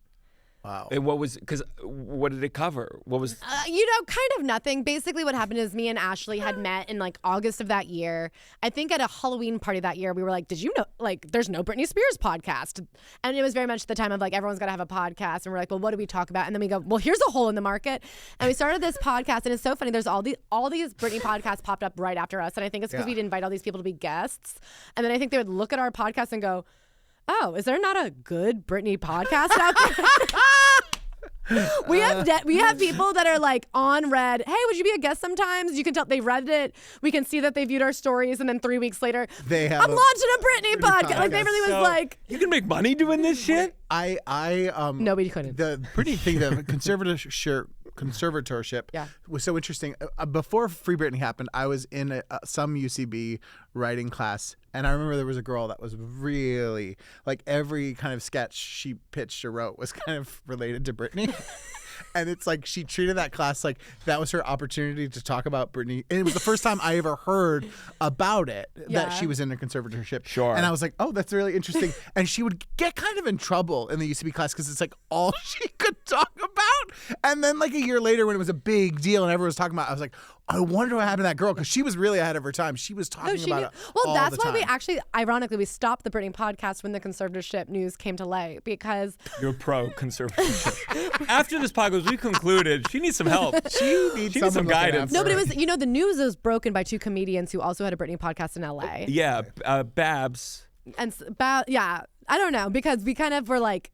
Wow. And what did it cover? What was? Kind of nothing. Basically, what happened is me and Ashley had met in like August of that year. I think at a Halloween party that year, we were like, did you know, like, there's no Britney Spears podcast? And it was very much the time of like, everyone's got to have a podcast. And we're like, well, what do we talk about? And then we go, well, here's a hole in the market. And we started this podcast. And it's so funny. There's all these Britney podcasts popped up right after us. And I think it's because we'd invite all these people to be guests. And then I think they would look at our podcast and go, oh, is there not a good Britney podcast out there? We have people that are like on Red. Hey, would you be a guest sometimes? You can tell they read it. We can see that they viewed our stories, and then 3 weeks later, I'm launching a Britney podcast. Like they really was like, you can make money doing this shit. Nobody couldn't. The Britney thing, the conservatorship was so interesting. Before Free Britney happened, I was in some UCB writing class, and I remember there was a girl that was really, like, every kind of sketch she pitched or wrote was kind of related to Britney. And it's like she treated that class like that was her opportunity to talk about Britney. And it was the first time I ever heard about it, that she was in a conservatorship. Sure. And I was like, oh, that's really interesting. And she would get kind of in trouble in the UCB class because it's like all she could talk about. And then like a year later when it was a big deal and everyone was talking about it, I was like, I wonder what happened to that girl, because she was really ahead of her time. She was talking about it all that's the why time. we actually, ironically, we stopped the Britney podcast when the conservatorship news came to light, because You're pro-conservatorship. After this podcast, we concluded she needs some help. She needs some guidance. no, but it was, you know, the news was broken by two comedians who also had a Britney podcast in LA. Yeah, Babs. And I don't know, because we kind of were like,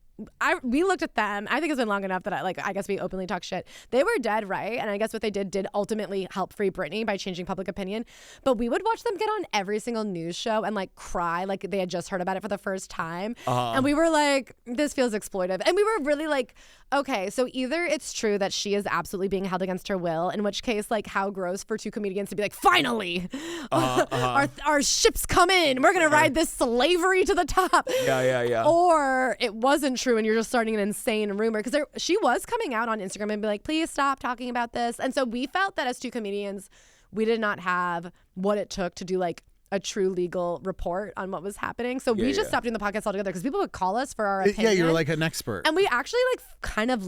we looked at them. I think it's been long enough that I guess we openly talk shit. They were dead right, and I guess what they did ultimately help free Britney by changing public opinion. But we would watch them get on every single news show and like cry like they had just heard about it for the first time, and we were like, this feels exploitive. And we were really like, okay, so either it's true that she is absolutely being held against her will, in which case, like, how gross for two comedians to be like, finally, our ships come in. We're gonna ride this slavery to the top. Yeah. Or it wasn't true and you're just starting an insane rumor, because she was coming out on Instagram and be like, please stop talking about this. And so we felt that as two comedians, we did not have what it took to do like a true legal report on what was happening. So we just stopped doing the podcast altogether because people would call us for our opinion. Yeah, you're like an expert. And we actually like kind of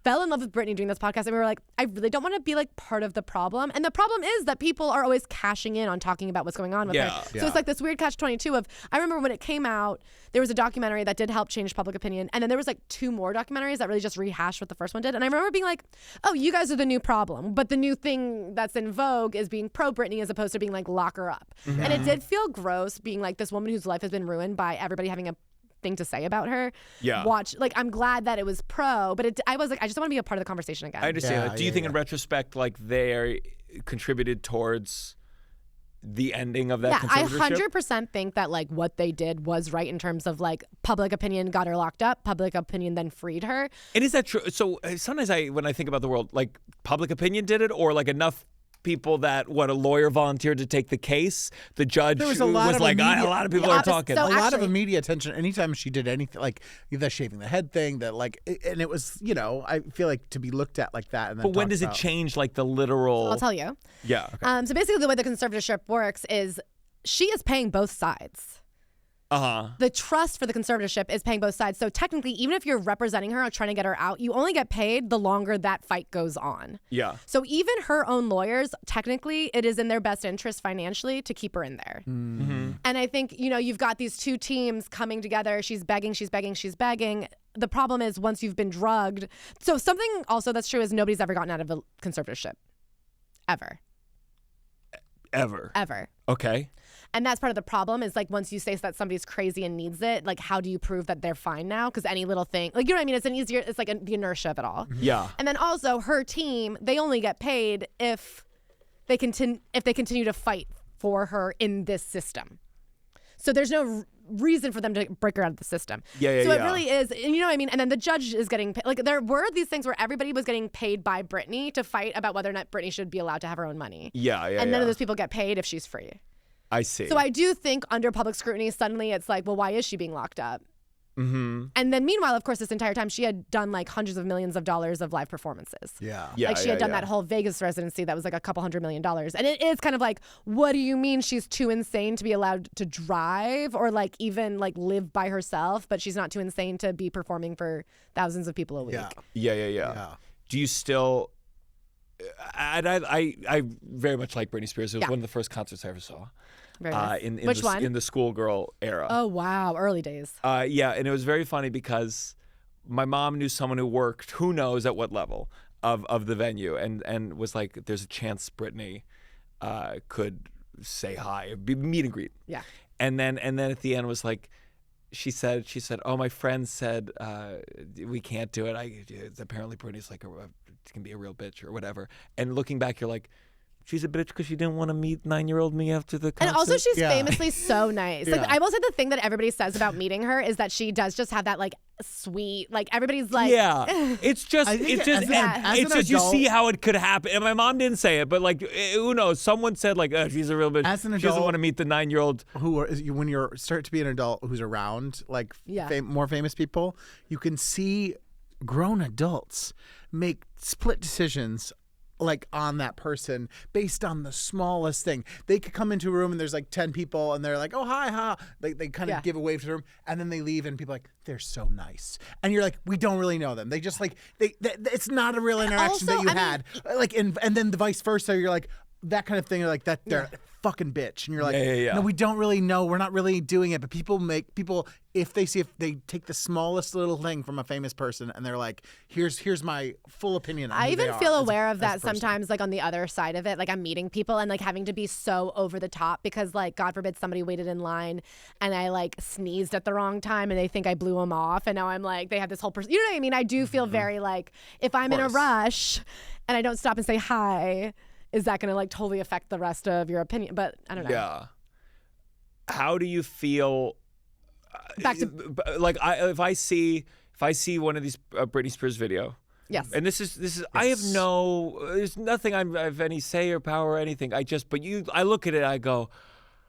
fell in love with Britney doing this podcast. And we were like, I really don't want to be like part of the problem. And the problem is that people are always cashing in on talking about what's going on with her. So it's like this weird catch-22 of, I remember when it came out, there was a documentary that did help change public opinion. And then there was like 2 more documentaries that really just rehashed what the first one did. And I remember being like, oh, you guys are the new problem. But the new thing that's in vogue is being pro-Britney as opposed to being like, lock her up. And it did feel gross being like this woman whose life has been ruined by everybody having a thing to say about her. I'm glad that it was pro, but I was like, I just don't want to be a part of the conversation again. I understand that. Do you think in retrospect, like, they contributed towards the ending of that conservatorship? I 100% think that like what they did was right in terms of like public opinion got her locked up, public opinion then freed her. And is that true? So sometimes when I think about the world, like, public opinion did it, or like enough people that a lawyer volunteered to take the case, the judge was like, a lot of people are talking. So a lot of media attention anytime she did anything, like the shaving the head thing, that like, and it was, I feel like to be looked at like that. And then but when does it change, like, the literal? I'll tell you. Yeah. Okay. So basically the way the conservatorship works is she is paying both sides. The trust for the conservatorship is paying both sides. So technically, even if you're representing her or trying to get her out, you only get paid the longer that fight goes on. Yeah. So even her own lawyers, technically, it is in their best interest financially to keep her in there. Mm-hmm. And I think, you've got these two teams coming together. She's begging. The problem is once you've been drugged. So something also that's true is nobody's ever gotten out of a conservatorship. Ever. Okay. And that's part of the problem is like once you say that somebody's crazy and needs it, like how do you prove that they're fine now? Because any little thing, like, you know what I mean? It's like the inertia of it all. Yeah. And then also her team, they only get paid if they continue to fight for her in this system. So there's no reason for them to break her out of the system. So it really is, and you know what I mean? And then the judge is getting paid. Like, there were these things where everybody was getting paid by Britney to fight about whether or not Britney should be allowed to have her own money. And none of those people get paid if she's free. I see. So I do think under public scrutiny, suddenly it's like, well, why is she being locked up? Mm-hmm. And then meanwhile, of course, this entire time she had done like hundreds of millions of dollars of live performances. Like she had done that whole Vegas residency that was like $200 million. And it is kind of like, what do you mean she's too insane to be allowed to drive or like even like live by herself, but she's not too insane to be performing for thousands of people a week? Yeah. Do you still? I very much like Britney Spears. It was one of the first concerts I ever saw. Very nice. Which one? In the schoolgirl era. Oh, wow. Early days. And it was very funny because my mom knew someone who worked, who knows at what level of the venue, and was like, there's a chance Britney could say hi, meet and greet. Yeah. And then at the end was like, she said, oh, my friend said we can't do it. Apparently Britney's like can be a real bitch or whatever. And looking back, you're like, she's a bitch because she didn't want to meet 9-year-old me after the concert. And also she's famously so nice. Like, I will say the thing that everybody says about meeting her is that she does just have that like sweet, like everybody's like, it's just you see how it could happen. And my mom didn't say it, but like, who knows? Someone said like, she's a real bitch. As an adult, she doesn't want to meet the 9-year-old. When you start to be an adult who's around like more famous people, you can see grown adults make split decisions like on that person based on the smallest thing. They could come into a room and there's like 10 people and they're like, oh, hi, ha. They kind of give a wave to the room and then they leave and people are like, they're so nice. And you're like, we don't really know them. They just like, it's not a real interaction that you had. Like, and then the vice versa, you're like, that kind of thing, like that they're fucking bitch, and you're like, Yeah. no, we don't really know, we're not really doing it, but people if they take the smallest little thing from a famous person and they're like, here's my full opinion on I who they even are feel as aware of a that person. sometimes, like on the other side of it, like I'm meeting people and like having to be so over the top because like God forbid somebody waited in line and I like sneezed at the wrong time and they think I blew them off, and now I'm like, they have this whole person, you know what I mean? I do feel very like, if I'm in a rush and I don't stop and say hi, is that going to like totally affect the rest of your opinion? But I don't know. Yeah. How do you feel? Back to if I see one of these Britney Spears video. yes. And this is I have there's nothing I have any say or power or anything. I look at it, I go,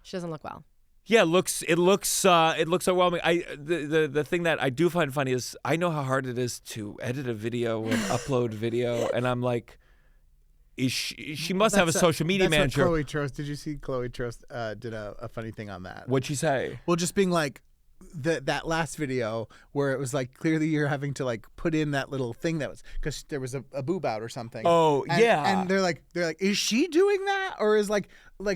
She doesn't look well. yeah, it looks overwhelming. The thing that I do find funny is I know how hard it is to edit a video and upload video, and I'm like, she must have a social media manager. Chloe Trost, did you see Chloe Trost did a funny thing on that? What'd she say? Well, just being like that last video where it was like clearly you're having to like put in that little thing that was because there was a boob out or something. Oh, yeah. And they're like, is she doing that, or is like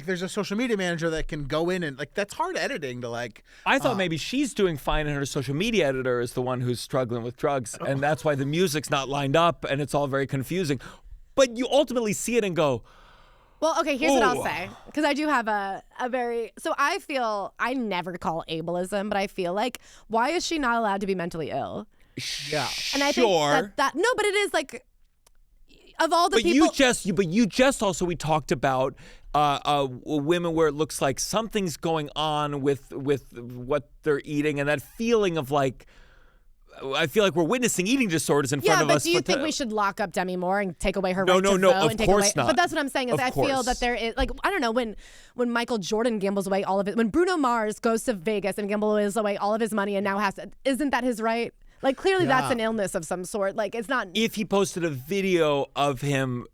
there's a social media manager that can go in and like that's hard editing to like. I thought maybe she's doing fine and her social media editor is the one who's struggling with drugs, and that's why the music's not lined up and it's all very confusing. But you ultimately see it and go, Well, okay, here's what I'll Ooh. say. Because I do have a very... So I feel... I never call ableism, but I feel like, why is she not allowed to be mentally ill? Yeah. And I sure. think that... No, but it is like... Of all the But people... you just also, we talked about women where it looks like something's going on with what they're eating, and that feeling of like, I feel like we're witnessing eating disorders in front of us. Yeah, but do you think we should lock up Demi Moore and take away her right to No, vote? of and take course away, not. But that's what I'm saying is Of I feel course. that there is, like, I don't know, when Michael Jordan gambles away all of it, when Bruno Mars goes to Vegas and gambles away all of his money and now has to, isn't that his right? Like, clearly that's an illness of some sort. Like, it's not... If he posted a video of him,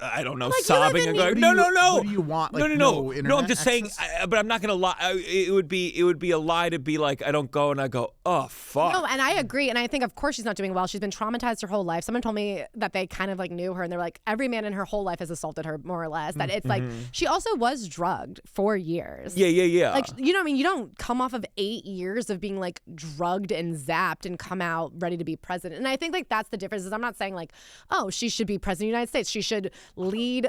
I don't know, Like, you sobbing live and in- going, no. What do you want? Like, No, internet I'm just saying, access? but I'm not gonna lie. It would be a lie to be like, I don't go, and I go, oh fuck. No, and I agree. And I think, of course, she's not doing well. She's been traumatized her whole life. Someone told me that they kind of like knew her and they're like, every man in her whole life has assaulted her, more or less. That it's like, she also was drugged for years. Yeah. Like, you know what I mean? You don't come off of 8 years of being like drugged and zapped and come out ready to be president. And I think like that's the difference is I'm not saying like, oh, she should be president of the United States. She should lead.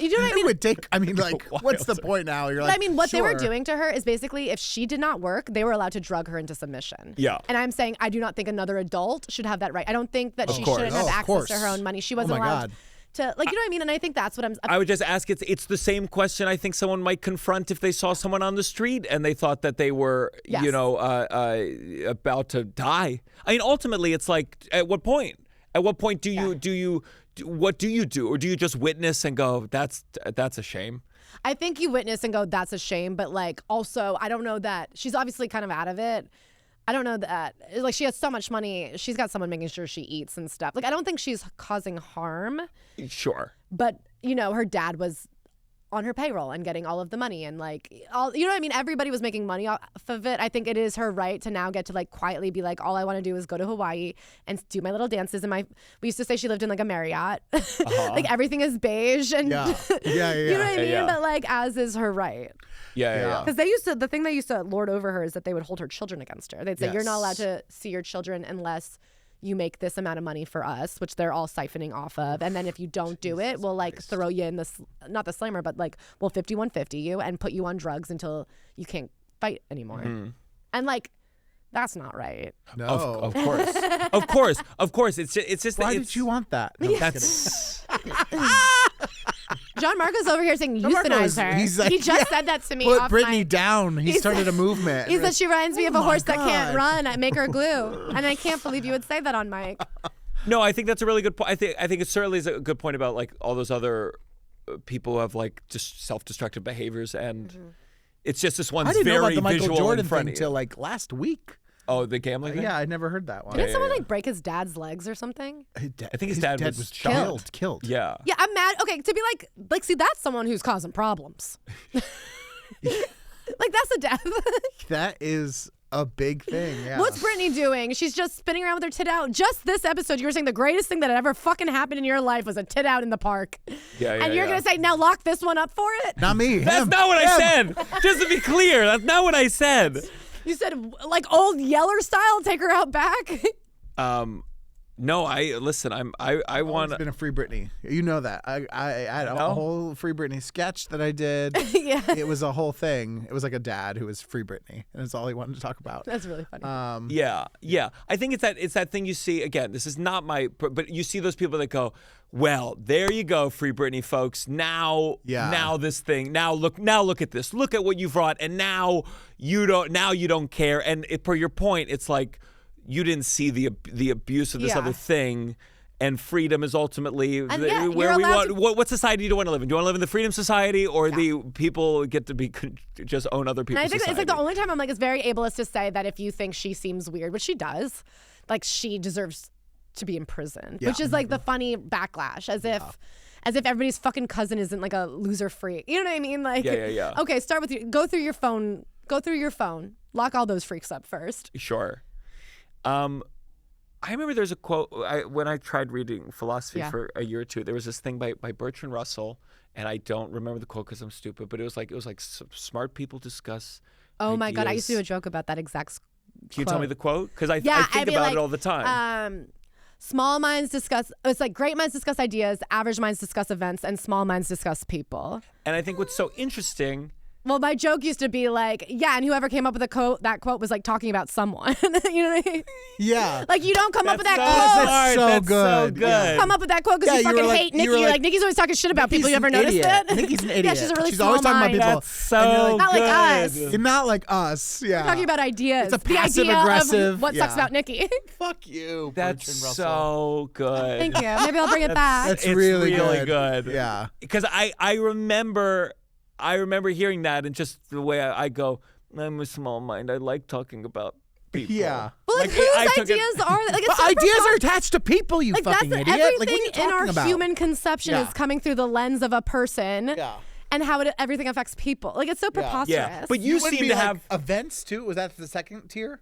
You know what I mean? It would take. I mean, like, what's the point now? You're like, But I mean, what they were sure. doing to her is basically if she did not work, they were allowed to drug her into submission. Yeah. And I'm saying I do not think another adult should have that right. I don't think that she course. shouldn't have Oh, of access course. to her own money. She Oh wasn't my allowed God. to, like, you know what I mean? And I think that's what I'm... I would just ask, it's the same question I think someone might confront if they saw someone on the street and they thought that they were, Yes. you know, about to die. I mean, ultimately, it's like, at what point? At what point what do you do? Or do you just witness and go, that's a shame? I think you witness and go, that's a shame. But like, also, I don't know that she's obviously kind of out of it. I don't know that, like, she has so much money. She's got someone making sure she eats and stuff. Like, I don't think she's causing harm. Sure. But, you know, her dad was on her payroll and getting all of the money and like all, you know what I mean? Everybody was making money off of it. I think it is her right to now get to like quietly be like, all I want to do is go to Hawaii and do my little dances. And we used to say she lived in like a Marriott. Like everything is beige and Yeah. you know what I mean? Yeah. But like as is her right. Yeah. Because the thing they used to lord over her is that they would hold her children against her. They'd say, you're not allowed to see your children unless you make this amount of money for us, which they're all siphoning off of. And then if you don't do it, we'll like throw you in this, not the slammer, but like we'll 5150 you and put you on drugs until you can't fight anymore. And like, that's not right. No. Of course. It's just. Why it's, did you want that? No, I'm That's. Gianmarco's over here saying euthanize her. he's like, he just said that to me Put off Brittany mic. down. He started a movement. He said she reminds me of a Oh my horse that can't God. run. I make her glue. And I can't believe you would say that on mic. No, I think that's a really good point. I think it certainly is a good point about like all those other people who have like just self-destructive behaviors, and it's just this one's I didn't know very about the Michael visual Jordan in front thing of you. till like last week. Oh, the gambling thing? Yeah, I never heard that one. Didn't someone like break his dad's legs or something? I think his dad was shot. Killed. Yeah. Yeah, I'm mad. Okay, to be like, see, that's someone who's causing problems. Like, that's a death. That is a big thing. Yeah. What's Brittany doing? She's just spinning around with her tit out. Just this episode, you were saying the greatest thing that ever fucking happened in your life was a tit out in the park. And you're going to say, now lock this one up for it? Not me. That's not what I said. Just to be clear, that's not what I said. You said, like, old Yeller style, take her out back? No, I want. It's been a Free Britney. You know that. I had a whole Free Britney sketch that I did. Yeah. It was a whole thing. It was like a dad who was Free Britney, and it's all he wanted to talk about. That's really funny. Yeah. I think it's that thing you see again. This is not but you see those people that go, well, there you go, Free Britney folks. Now this thing. Now look at this. Look at what you've brought, and now you don't care. And per your point, it's like, you didn't see the abuse of this other thing, and freedom is ultimately where we want. What society do you want to live in? Do you want to live in the freedom society, or the people get to just own other people's and I think society? it's like the only time I'm like, it's very ableist to say that if you think she seems weird, which she does, like she deserves to be in prison, which is like the funny backlash, as if everybody's fucking cousin isn't like a loser freak. You know what I mean? Like, yeah. Okay, start with you. Go through your phone. Lock all those freaks up first. Sure. I remember there's a quote when I tried reading philosophy for a year or two. There was this thing by Bertrand Russell, and I don't remember the quote because I'm stupid. But it was like smart people discuss. Oh my God! I ideas. used to do a joke about that exact quote. Can you tell me the quote? Because I think about it all the time. Small minds discuss. It's like great minds discuss ideas, average minds discuss events, and small minds discuss people. And I think what's so interesting. Well, my joke used to be like, and whoever came up with that quote was like talking about someone. You know what I mean? Yeah. Like you don't come up with that quote. That's so good. Yeah. Come up with that quote because you fucking hate Nikki. You're like, Nikki's always talking shit about people. You ever noticed it? Nikki's an idiot. Yeah, she's a really she's small always talking mind. about people. That's so not good. like us. You're not like us. Yeah. We're talking about ideas. It's a passive the idea aggressive. of what sucks about Nikki. Fuck you. That's Bertrand Russell. so good. Thank you. Maybe I'll bring it back. That's It's really good. Yeah. Because I remember hearing that, and just the way I go, I'm a small mind. I like talking about people. Yeah. Well, like, Like, whose I took ideas are like? It's But so ideas profound. are attached to people, you Like fucking that's idiot. everything Like, what are you in talking our about? human conception Yeah. is coming through the lens of a person. Yeah. And how everything affects people. Like it's so preposterous. Yeah. But you wouldn't seem be to like have events too. Was that the second tier?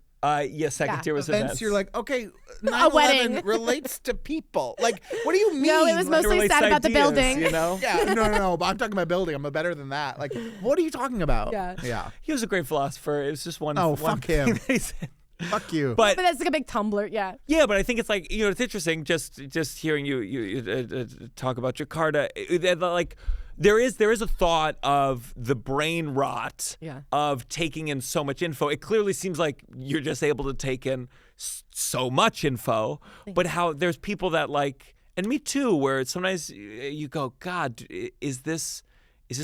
second tier was Events. You're like, okay, A wedding 9/11 relates to people. Like, what do you mean? No, it was Like, mostly sad about the building. You know? yeah, no. But I'm talking about building. I'm better than that. Like, what are you talking about? Yeah. He was a great philosopher. It was just one. Oh, one fuck thing him. that he said. Fuck you. But that's like a big Tumblr. Yeah. yeah, but I think it's like, it's interesting just hearing you talk about Jakarta. Like there is a thought of the brain rot of taking in so much info. It clearly seems like you're just able to take in so much info, but how there's people that like, and me too, where sometimes you go, God, is this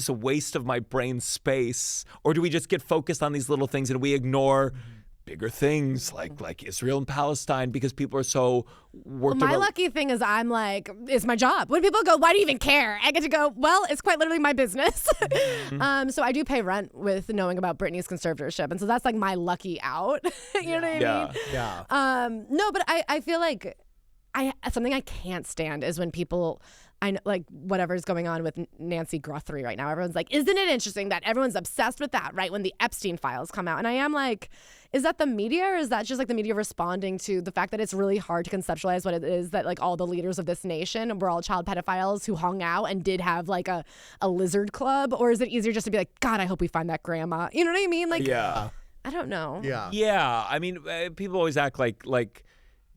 a waste of my brain space, or do we just get focused on these little things and we ignore bigger things like Israel and Palestine because people are so worked My about. lucky thing is I'm like, it's my job. When people go, why do you even care? I get to go, well, it's quite literally my business. So I do pay rent with knowing about Britney's conservatorship. And so that's like my lucky out. You know what I mean? Yeah. No, but I feel like something I can't stand is when people, I know, like whatever's going on with Nancy Guthrie right now. Everyone's like, isn't it interesting that everyone's obsessed with that, right? When the Epstein files come out. And I am like, is that the media, or is that just like the media responding to the fact that it's really hard to conceptualize what it is that like all the leaders of this nation were all child pedophiles who hung out and did have like a lizard club? Or is it easier just to be like, God, I hope we find that grandma? You know what I mean? Like, Yeah. I don't know. Yeah. I mean, people always act like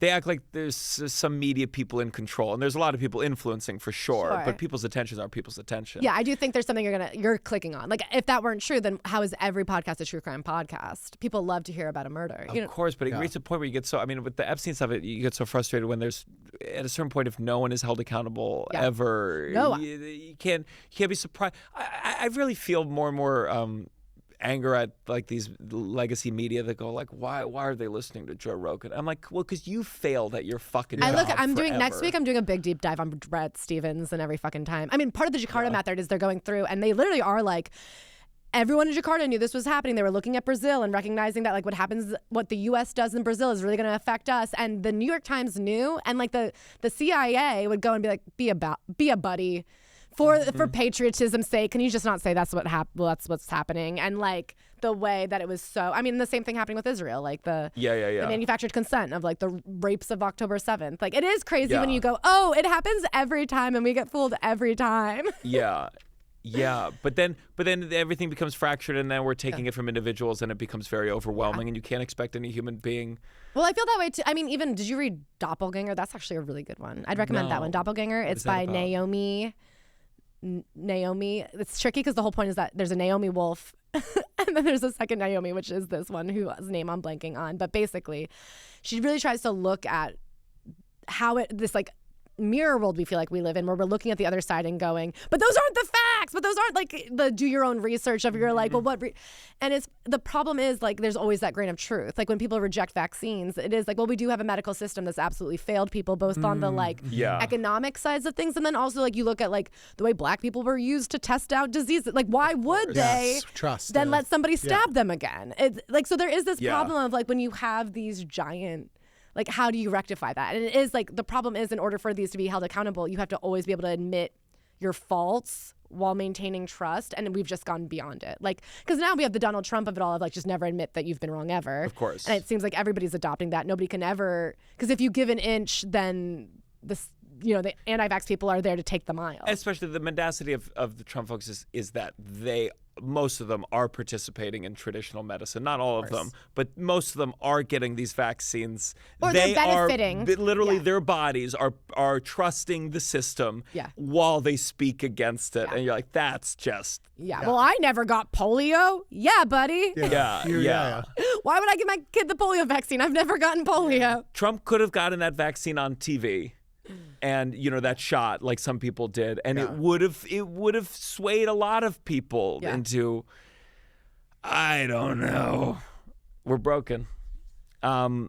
they act like there's some media people in control, and there's a lot of people influencing for sure. But people's attentions are people's attention. Yeah, I do think there's something you're clicking on. Like, if that weren't true, then how is every podcast a true crime podcast? People love to hear about a murder. Of course, but it reaches a point where you get so. I mean, with the Epstein stuff, you get so frustrated when there's at a certain point if no one is held accountable ever. No. You can't be surprised. I really feel more and more. Anger at like these legacy media that go like, why are they listening to Joe Rogan? I'm like, well, because you failed at your fucking job next week I'm doing a big deep dive on Brett Stevens and every fucking time. I mean, part of the Jakarta method is they're going through and they literally are like, everyone in Jakarta knew this was happening. They were looking at Brazil and recognizing that like what the U.S. does in Brazil is really going to affect us. And the New York Times knew, and like the CIA would go and be like, be a buddy. for patriotism's sake, can you just not say that's what's happening? And like the way that it was the same thing happening with Israel, like the manufactured consent of like the rapes of October 7th. Like it is crazy when you go, oh, it happens every time and we get fooled every time. Yeah, but then everything becomes fractured, and then we're taking it from individuals, and it becomes very overwhelming, and you can't expect any human being. Well, I feel that way too. I mean, even did you read Doppelganger? That's actually a really good one. I'd recommend that one. Doppelganger. It's by Naomi. It's tricky because the whole point is that there's a Naomi Wolf, and then there's a second Naomi, which is this one whose name I'm blanking on. But basically, she really tries to look at how this like mirror world we feel like we live in, where we're looking at the other side and going, but those aren't the facts, but those aren't like the do your own research of you're like, well, what and it's the problem is like there's always that grain of truth. Like when people reject vaccines, it is like, well, we do have a medical system that's absolutely failed people, both on the like economic sides of things, and then also like you look at like the way Black people were used to test out diseases. Like why would they then let somebody stab them again? It's like, so there is this problem of like when you have these giant, like, how do you rectify that? And it is like, the problem is in order for these to be held accountable, you have to always be able to admit your faults while maintaining trust. And we've just gone beyond it. Like, because now we have the Donald Trump of it all of like, just never admit that you've been wrong ever. Of course. And it seems like everybody's adopting that. Nobody can ever, because if you give an inch, then this, the anti-vax people are there to take the mile. Especially the mendacity of the Trump folks is that most of them are participating in traditional medicine. Not all of them, but most of them are getting these vaccines. Or they're benefiting. Literally, their bodies are trusting the system while they speak against it. And you're like, that's just... Well, I never got polio. Yeah, buddy. Yeah. Why would I give my kid the polio vaccine? I've never gotten polio. Trump could have gotten that vaccine on TV. And that shot, like some people did, and it would have swayed a lot of people into, I don't know, we're broken. I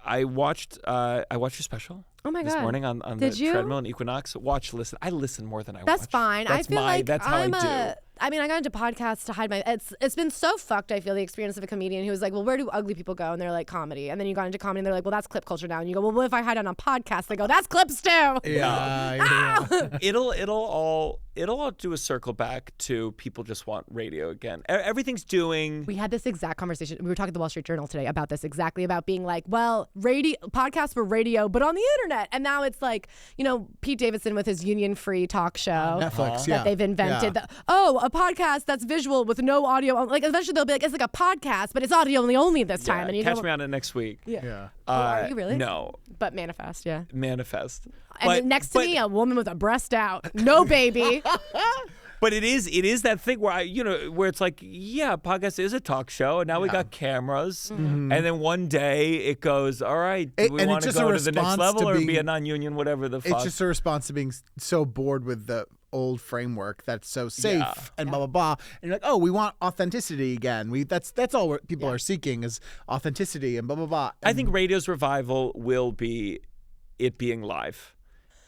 watched your special. Oh my God. This morning on the treadmill in Equinox. Listen. I listen more than I watch. That's fine. I feel like that's how I do. I mean, I got into podcasts to hide my... It's been so fucked, I feel, the experience of a comedian who was like, well, where do ugly people go? And they're like, comedy. And then you got into comedy and they're like, well, that's clip culture now. And you go, well, what if I hide on a podcast? They go, that's clips too. It'll all do a circle back to people just want radio again. Everything's doing... We had this exact conversation. We were talking at the Wall Street Journal today about this, exactly about being like, well, podcasts were radio, but on the internet. And now it's like, Pete Davidson with his union-free talk show. Netflix, that they've invented. A podcast that's visual with no audio. Like eventually they'll be like, it's like a podcast, but it's audio only this time. And catch me on it next week. Are you really? No. But manifest, Manifest. And next to me, a woman with a breast out. No baby. But it is that thing where where it's like, podcast is a talk show, and now we got cameras, and then one day it goes, all right, do we want to go to the next level or be a non-union, whatever the fuck? It's just a response to being so bored with the old framework that's so safe and blah blah blah, and you're like, oh, we want authenticity again. That's all people are seeking is authenticity and blah blah blah. I think radio's revival will be it being live.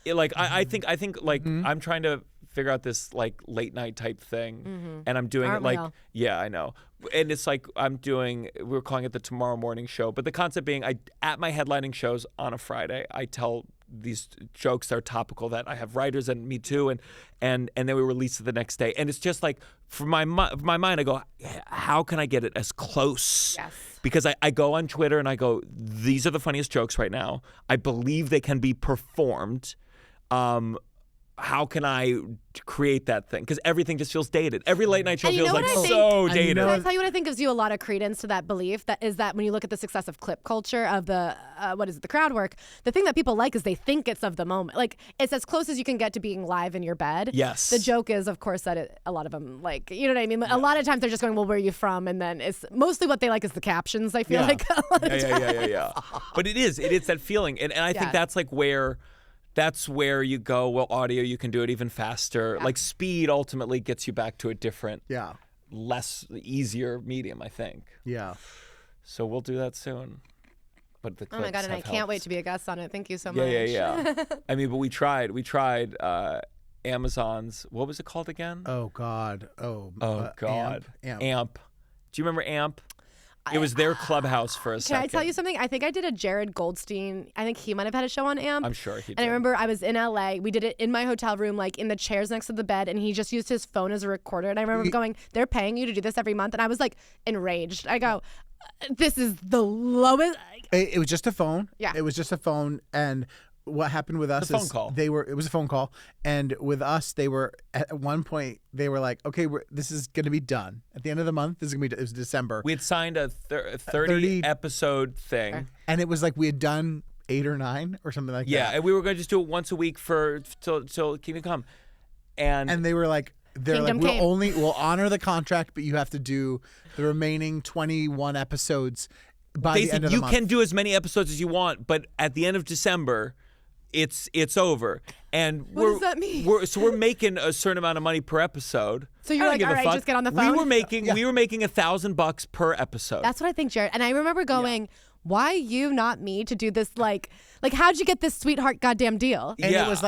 I think I'm trying to figure out this like late night type thing, and I'm doing it like I know, and it's like we're calling it the Tomorrow Morning Show, but the concept being at my headlining shows on a Friday, I tell these jokes that are topical that I have writers and me too, and then we release it the next day, and it's just like for my mind I go, how can I get it as close? Because I go on Twitter and I go, these are the funniest jokes right now, I believe they can be performed. How can I create that thing? Because everything just feels dated. Every late night show feels like so dated. Can I tell you what I think gives you a lot of credence to that belief? That is that when you look at the success of clip culture, of the the crowd work, the thing that people like is they think it's of the moment. Like it's as close as you can get to being live in your bed. Yes. The joke is, of course, that a lot of them like, you know what I mean? A lot of times they're just going, well, where are you from? And then it's mostly what they like is the captions, I feel like. Yeah. But it is that feeling. And I think that's like that's where you go, well, audio, you can do it even faster. Like speed ultimately gets you back to a different, easier medium, I think. Yeah. So we'll do that soon. But the clips oh my God, and I helped. Can't wait to be a guest on it. Thank you so much. Yeah. I mean, but we tried Amazon's, what was it called again? Oh God. God. Amp. Do you remember Amp? It was their clubhouse for a second. Can I tell you something? I think I did a Jared Goldstein. I think he might have had a show on AMP. I'm sure he did. And I remember I was in LA. We did it in my hotel room, like in the chairs next to the bed, and he just used his phone as a recorder. And I remember going, they're paying you to do this every month. And I was like enraged. I go, this is the lowest. It was just a phone. Yeah. It was just a phone. And what happened with us It's a phone is call. it was a phone call. And with us, they were, at one point, they were like, okay, this is going to be done. At the end of the month, this is going to be, it was December. We had signed a 30 episode thing. Okay. And it was like we had done 8 or 9 or something like that. Yeah, and we were going to just do it once a week till Kingdom Come. And they were like, Kingdom came. we'll honor the contract, but you have to do the remaining 21 episodes by the end of the you month. can do as many episodes as you want, but at the end of December, it's over. And What does that mean? We're making a certain amount of money per episode. So you're I don't like, give a all right, fuck. just get on the phone? We were making $1,000 per episode. That's what I think, Jared. And I remember going, why you, not me, to do this? Like how'd you get this sweetheart goddamn deal? And Yeah. it was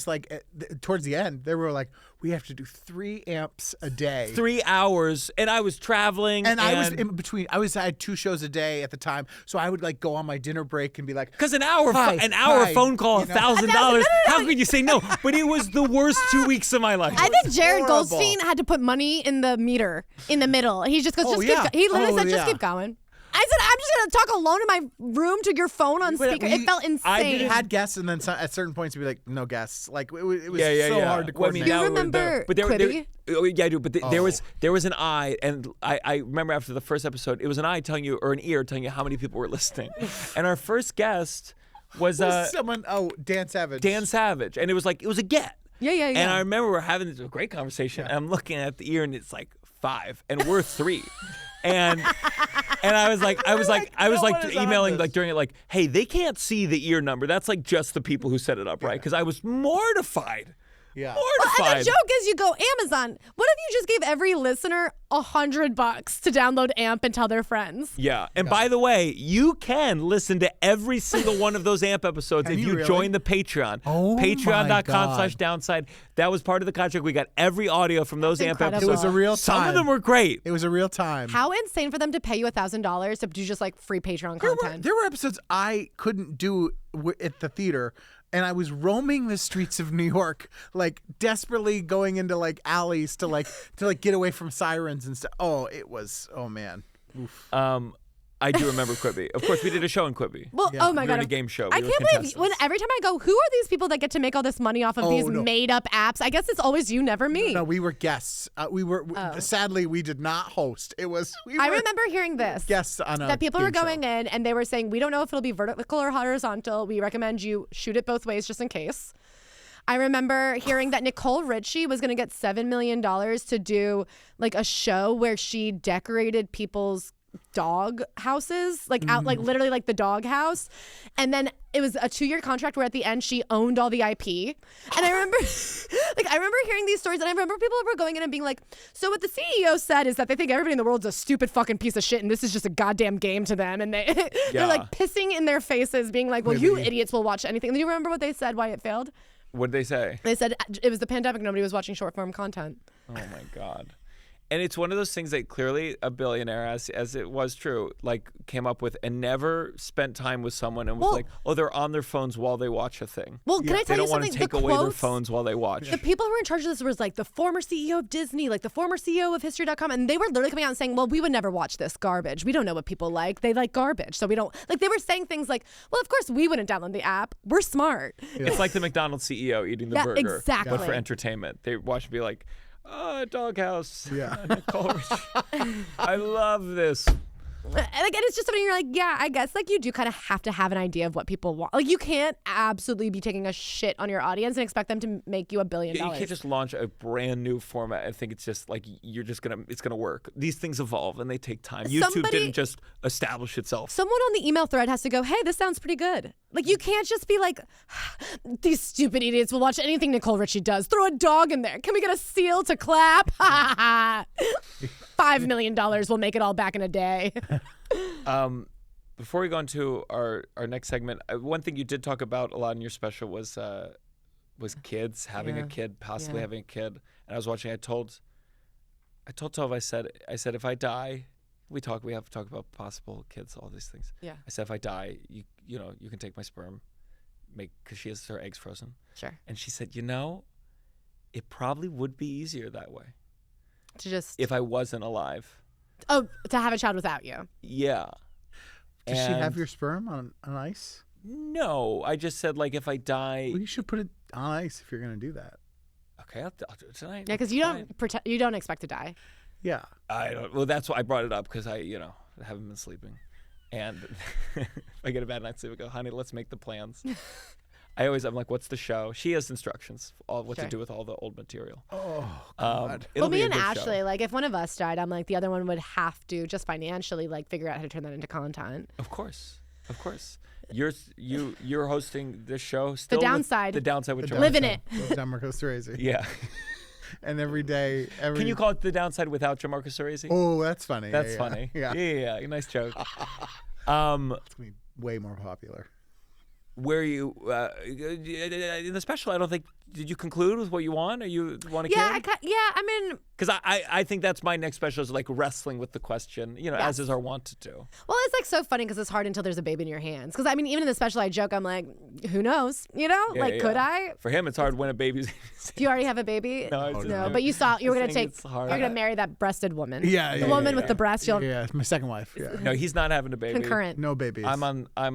like towards the end, they were like, we have to do 3 amps a day. 3 hours, and I was traveling, And I was in between. I had 2 shows a day at the time, so I would like go on my dinner break and be like, because an hour Hi, phone call, you know? $1,000. How could you say no? But it was the worst 2 weeks of my life. I think Jared horrible. Goldstein had to put money in the meter in the middle. He just goes, Oh, just yeah. keep. He literally Oh, said, just yeah. keep going. I said, I'm just gonna talk alone in my room to your phone on speaker. It felt insane. I had guests, and then at certain points, we'd be like, no guests. Like it was Yeah. so hard to Well, I mean, coordinate. You now we're remember there. But Quibi? Yeah, I do. But there was an eye, and I remember after the first episode, it was an eye telling you, or an ear telling you how many people were listening. And our first guest was Dan Savage. Dan Savage, and it was a get. Yeah. And I remember we're having this great conversation, and I'm looking at the ear, and it's like 5, and we're 3. And I was like no one is on emailing this. like during it like, hey, they can't see the ear number. That's like just the people who set it up, right? Because I was mortified. Yeah. Mortified. And the joke is, you go, Amazon. What if you just gave every listener $100 to download AMP and tell their friends? Yeah. And by the way, you can listen to every single one of those AMP episodes if you you really? join the Patreon. Oh, my Patreon.com/downside. That was part of the contract. We got every audio from those AMP incredible. episodes. It was a real time. Some of them were great. It was a real time. How insane for them to pay you $1,000 to do just like free Patreon content. There were episodes I couldn't do at the theater, and I was roaming the streets of New York, like desperately going into like alleys to get away from sirens and stuff. Oh man. Oof. I do remember Quibi. Of course, we did a show in Quibi. Well, oh my We God. were in a game show. I We were can't believe contestants. every time I go, who are these people that get to make all this money off of these no. made up apps? I guess it's always you, never me. No, we were guests. Sadly, we did not host. We were I remember hearing this. guests on a That people were game going show. in and they were saying, we don't know if it'll be vertical or horizontal. We recommend you shoot it both ways just in case. I remember hearing that Nicole Richie was going to get $7 million to do like a show where she decorated people's dog houses, like out, like literally like the dog house. And then it was a 2-year contract where at the end she owned all the IP. And I remember, hearing these stories, and I remember people were going in and being like, so what the CEO said is that they think everybody in the world's a stupid fucking piece of shit and this is just a goddamn game to them. And they're like pissing in their faces being like, well, you idiots will watch anything. Do you remember what they said, why it failed? What did they say? They said it was the pandemic. Nobody was watching short form content. Oh my God. And it's one of those things that clearly a billionaire, as it was true, like came up with and never spent time with someone and was like, oh, they're on their phones while they watch a thing. Well, can I They tell you don't want something? to take The away their quotes- phones while they watch. The people who were in charge of this was like the former CEO of Disney, like the former CEO of History.com, and they were literally coming out and saying, well, we would never watch this garbage. We don't know what people like. They like garbage. So we don't, like they were saying things like, well, of course we wouldn't download the app. We're smart. It's like the McDonald's CEO eating the Yeah, burger, exactly. but for entertainment. They watch and be like, Doghouse. Yeah. Nicole Richie. I love this. Like, and it's just something you're like, yeah, I guess like you do kind of have to have an idea of what people want. Like you can't absolutely be taking a shit on your audience and expect them to make you $1 billion. You can't just launch a brand new format and think it's just like it's gonna work. These things evolve and they take time. YouTube didn't just establish itself. Someone on the email thread has to go, hey, this sounds pretty good. Like you can't just be like, these stupid idiots will watch anything Nicole Richie does. Throw a dog in there. Can we get a seal to clap? $5 million will make it all back in a day. Before we go into our next segment, one thing you did talk about a lot in your special was kids, having a kid, possibly having a kid. And I was watching. I told Tovah, I said, if I die, We have to talk about possible kids, all these things. Yeah. I said, if I die, you can take my sperm, because she has her eggs frozen. Sure. And she said, it probably would be easier that way. To just if I wasn't alive. Oh, to have a child without you. Yeah. Does she have your sperm on ice? No, I just said if I die. Well, you should put it on ice if you're going to do that. Okay, I'll do it tonight. Yeah, because you don't expect to die. Yeah. I don't. Well, that's why I brought it up, because I haven't been sleeping, and if I get a bad night's sleep, I go, honey, let's make the plans. I'm like, what's the show? She has instructions, what to do with all the old material. Oh, God. Well, me and Ashley, if one of us died, I'm like, the other one would have to, just financially, figure out how to turn that into content. Of course. You're hosting this show still. The Downside. The Downside with Living it. Gianmarco Soresi. Yeah. And every day. Can you call it The Downside without Gianmarco Soresi? Oh, that's funny. That's funny. Yeah. Nice joke. It's going to be way more popular. Where you in the special? I don't think. Did you conclude with what you want? Or you want a kid? I mean, because I think that's my next special, is wrestling with the question, as is our want to do. Well, it's so funny because it's hard until there's a baby in your hands. Because I mean, even in the special, I joke, I'm like, who knows? Could I? For him, it's hard when a baby's. Do you already have a baby? No, but you were gonna you're gonna marry that breasted woman. Yeah, the woman with the breast. Yeah, it's my second wife. Yeah. No, he's not having a baby. Concurrent. No babies. I'm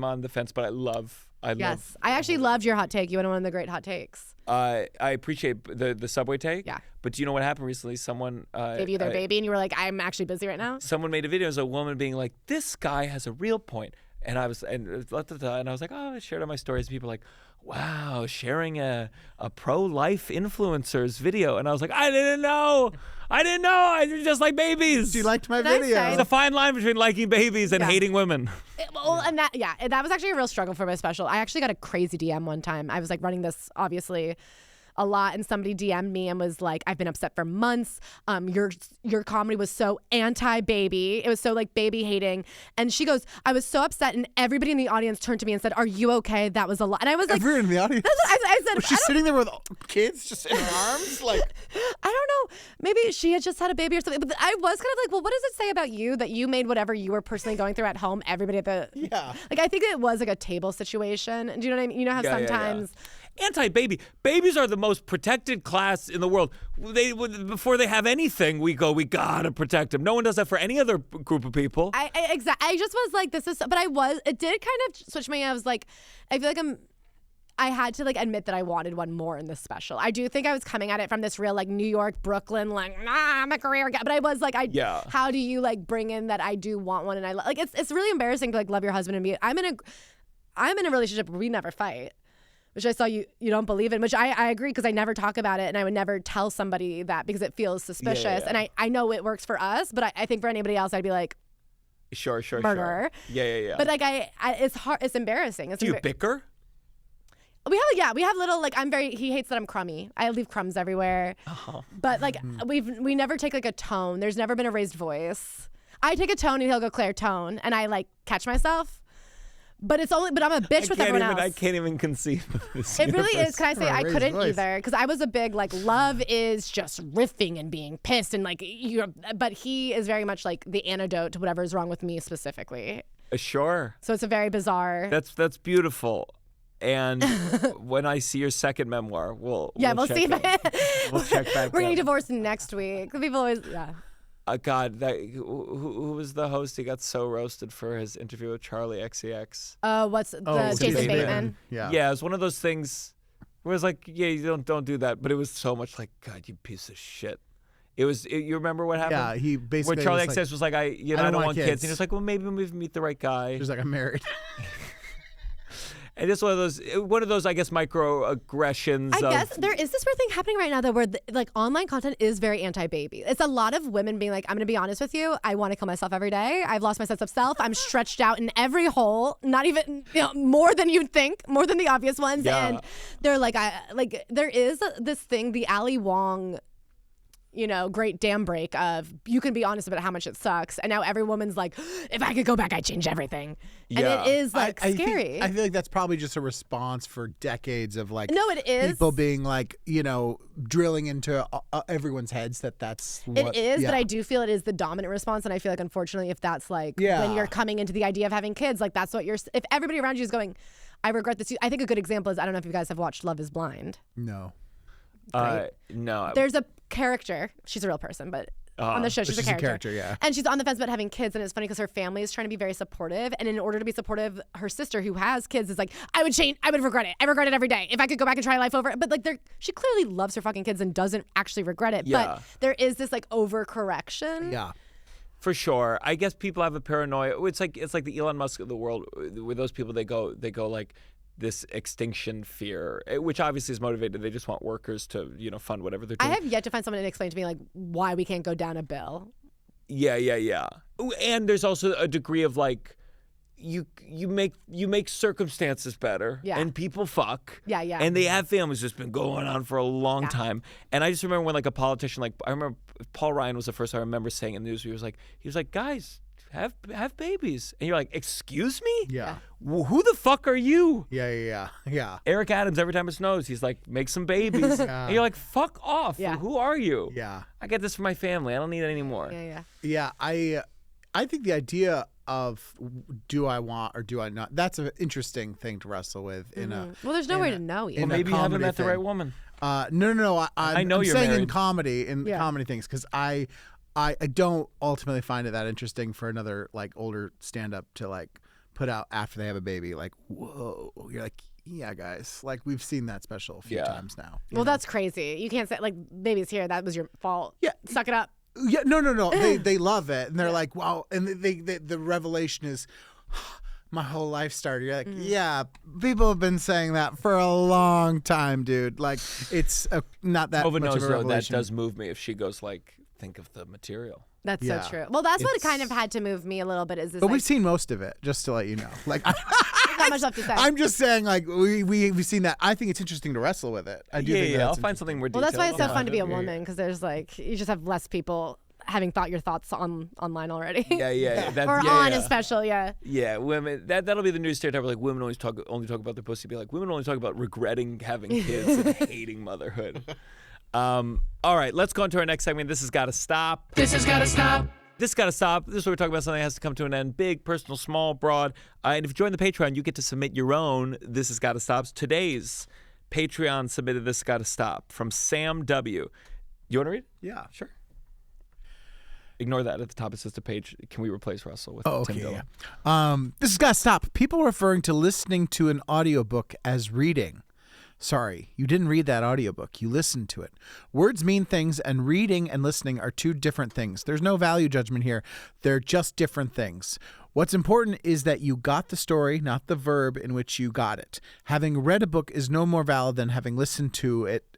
on the fence, but I love. Yes, I actually loved your hot take. You went on one of the great hot takes. I appreciate the subway take. Yeah. But do you know what happened recently? Someone gave you their baby, and you were like, "I'm actually busy right now." Someone made a video as a woman being like, "This guy has a real point," and I was like, "Oh," I shared on my stories. People were like, "Wow, sharing a pro-life influencer's video," and I was like, "I didn't know. I just like babies." She liked my That's video. nice. There's a fine line between liking babies and hating women. Well, and that was actually a real struggle for my special. I actually got a crazy DM one time. I was running this obviously a lot, and somebody DM'd me and was like, "I've been upset for months. Your comedy was so anti-baby. It was so baby hating." And she goes, "I was so upset," and everybody in the audience turned to me and said, "Are you okay? That was a lot." And I was like, everyone in the audience. I said, was she sitting there with kids just in her arms? I don't know. Maybe she had just had a baby or something. But I was kind of like, well, what does it say about you that you made whatever you were personally going through at home, everybody at the I think it was a table situation. Do you know what I mean? You know how sometimes. Anti-baby. Babies are the most protected class in the world. Before they have anything, we gotta protect them. No one does that for any other group of people. Exactly. I just was like, this is, but it did kind of switch me. I was like, I feel like I had to admit that I wanted one more in this special. I do think I was coming at it from this real New York, Brooklyn, I'm a career guy. But I was like, how do you bring in that I do want one? And I it's really embarrassing to love your husband and be. I'm in a relationship where we never fight. Which I saw you don't believe in, which I agree, because I never talk about it, and I would never tell somebody that because it feels suspicious. Yeah. And I know it works for us, but I think for anybody else, I'd be like, sure, murderer. Yeah. But it's hard. It's embarrassing. Do you bicker? We have little he hates that I'm crummy. I leave crumbs everywhere. Uh-huh. But we never take a tone. There's never been a raised voice. I take a tone and he'll go Claire tone, and I catch myself. But I'm a bitch with everyone else. I can't even conceive of this. It really is. Can I say I couldn't voice. either? Because I was a big love is just riffing and being pissed and but he is very much the antidote to whatever is wrong with me specifically. Sure. So it's a very bizarre. That's beautiful. And when I see your second memoir, we'll see. We'll check back. We're getting divorced next week. People always God, who was the host? He got so roasted for his interview with Charlie XCX. What's the Jason Bateman? Yeah, it was one of those things where it's you don't do that, but it was so much God, you piece of shit. You remember what happened? Yeah, he basically where Charlie XCX was I don't want kids. And he was well, maybe we meet the right guy. He was I'm married. And it's one of those, I guess, microaggressions. I guess there is this weird thing happening right now, though, where online content is very anti-baby. It's a lot of women being I'm going to be honest with you. I want to kill myself every day. I've lost my sense of self. I'm stretched out in every hole, not even more than you'd think, more than the obvious ones. Yeah. And they're there is this thing, the Ali Wong great dam break of you can be honest about how much it sucks. And now every woman's like, if I could go back, I'd change everything. Yeah. And it is like scary. I feel like that's probably just a response for decades of like No, it is. people being like, drilling into everyone's heads that's what. It is, yeah. but I do feel it is the dominant response. And I feel like, unfortunately, if that's like when you're coming into the idea of having kids, like that's what if everybody around you is going, I regret this. I think a good example is, I don't know if you guys have watched Love is Blind. No. No. There's a character. She's a real person, but on the show, she's a character. Yeah. And she's on the fence about having kids, and it's funny because her family is trying to be very supportive. And in order to be supportive, her sister, who has kids, is like, I would change. I would regret it. I regret it every day. If I could go back and try life over. But like, she clearly loves her fucking kids and doesn't actually regret it. Yeah. But there is this like overcorrection. Yeah. For sure. I guess people have a paranoia. It's like the Elon Musk of the world. With those people, they go like this extinction fear, which obviously is motivated. They just want workers to, fund whatever they're doing. I have yet to find someone to explain to me like why we can't go down a bill. Yeah. And there's also a degree of like, you make circumstances better, and people fuck, and they have families that's been going on for a long time. And I just remember when like a politician, like I remember Paul Ryan was the first I remember saying in the news, he was like, guys, have babies, and you're like, excuse me? Yeah. Who the fuck are you? Yeah. Eric Adams, every time it snows, he's like, make some babies. And you're like, fuck off. Yeah. Who are you? Yeah. I get this for my family. I don't need it anymore. Yeah. I think the idea of do I want or do I not, that's an interesting thing to wrestle with in a. Well, there's no way to know yet. Well, maybe you haven't met the right woman. No. I know I'm you're saying married. in comedy things, because I don't ultimately find it that interesting for another like older stand-up to like put out after they have a baby. Like, whoa, you're like, yeah, guys, like we've seen that special a few times now. Well, that's crazy. You can't say like, baby's here. That was your fault. Yeah. Suck it up. Yeah, no. They love it, and they're like, wow. And the revelation is, my whole life started. You're like, yeah, people have been saying that for a long time, dude. Like, it's not that Tovah much knows of a though, revelation. that does move me if she goes like, think of the material. That's Yeah. so true. Well, that's what it kind of had to move me a little bit. Is this? But like, we've seen most of it, just to let you know. Like, there's not much left to say. I'm just saying, like we've seen that. I think it's interesting to wrestle with it. I do think Yeah. that's I'll find something more Well, detailed. that's why it's so I'll fun find to be it. a woman, because there's like you just have less people having thought your thoughts online already. Yeah. That's, or on a special, Yeah, women. That'll be the new stereotype. Like women only talk about their pussy. Be like, women only talk about regretting having kids and hating motherhood. All right, let's go on to our next segment. This has got to stop. This has got to stop. This got to stop. This is where we're talking about something that has to come to an end. Big, personal, small, broad. And if you join the Patreon, you get to submit your own This Has Got to Stop. Today's Patreon submitted This Has Got to Stop from Sam W. You want to read? Yeah. Sure. Ignore that. At the top it says to Paige, can we replace Russell with Tim Dillon? Yeah. This has got to stop. People referring to listening to an audiobook as reading. Sorry, you didn't read that audiobook. You listened to it. Words mean things, and reading and listening are two different things. There's no value judgment here. They're just different things. What's important is that you got the story, not the verb in which you got it. Having read a book is no more valid than having listened to it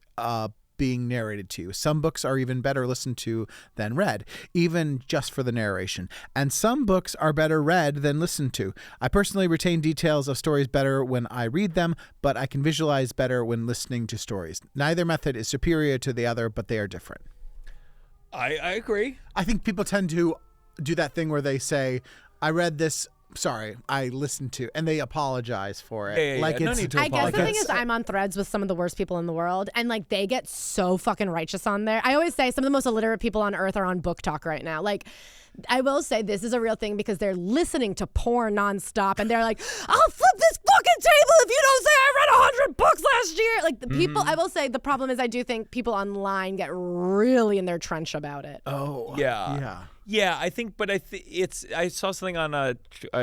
being narrated to you. Some books are even better listened to than read, even just for the narration. And some books are better read than listened to. I personally retain details of stories better when I read them, but I can visualize better when listening to stories. Neither method is superior to the other, but they are different. I agree. I think people tend to do that thing where they say, I read this, sorry, I listened to, and they apologize for it. Yeah. No need to I guess the apologize. thing is, I'm on threads with some of the worst people in the world, and like they get so fucking righteous on there. I always say some of the most illiterate people on earth are on book talk right now. Like, I will say this is a real thing because they're listening to porn nonstop, and they're like, I'll flip this fucking table if you don't say I read 100 books last year. Like the people, I will say the problem is I do think people online get really in their trench about it. Oh, Yeah. Yeah, I think, but I saw something on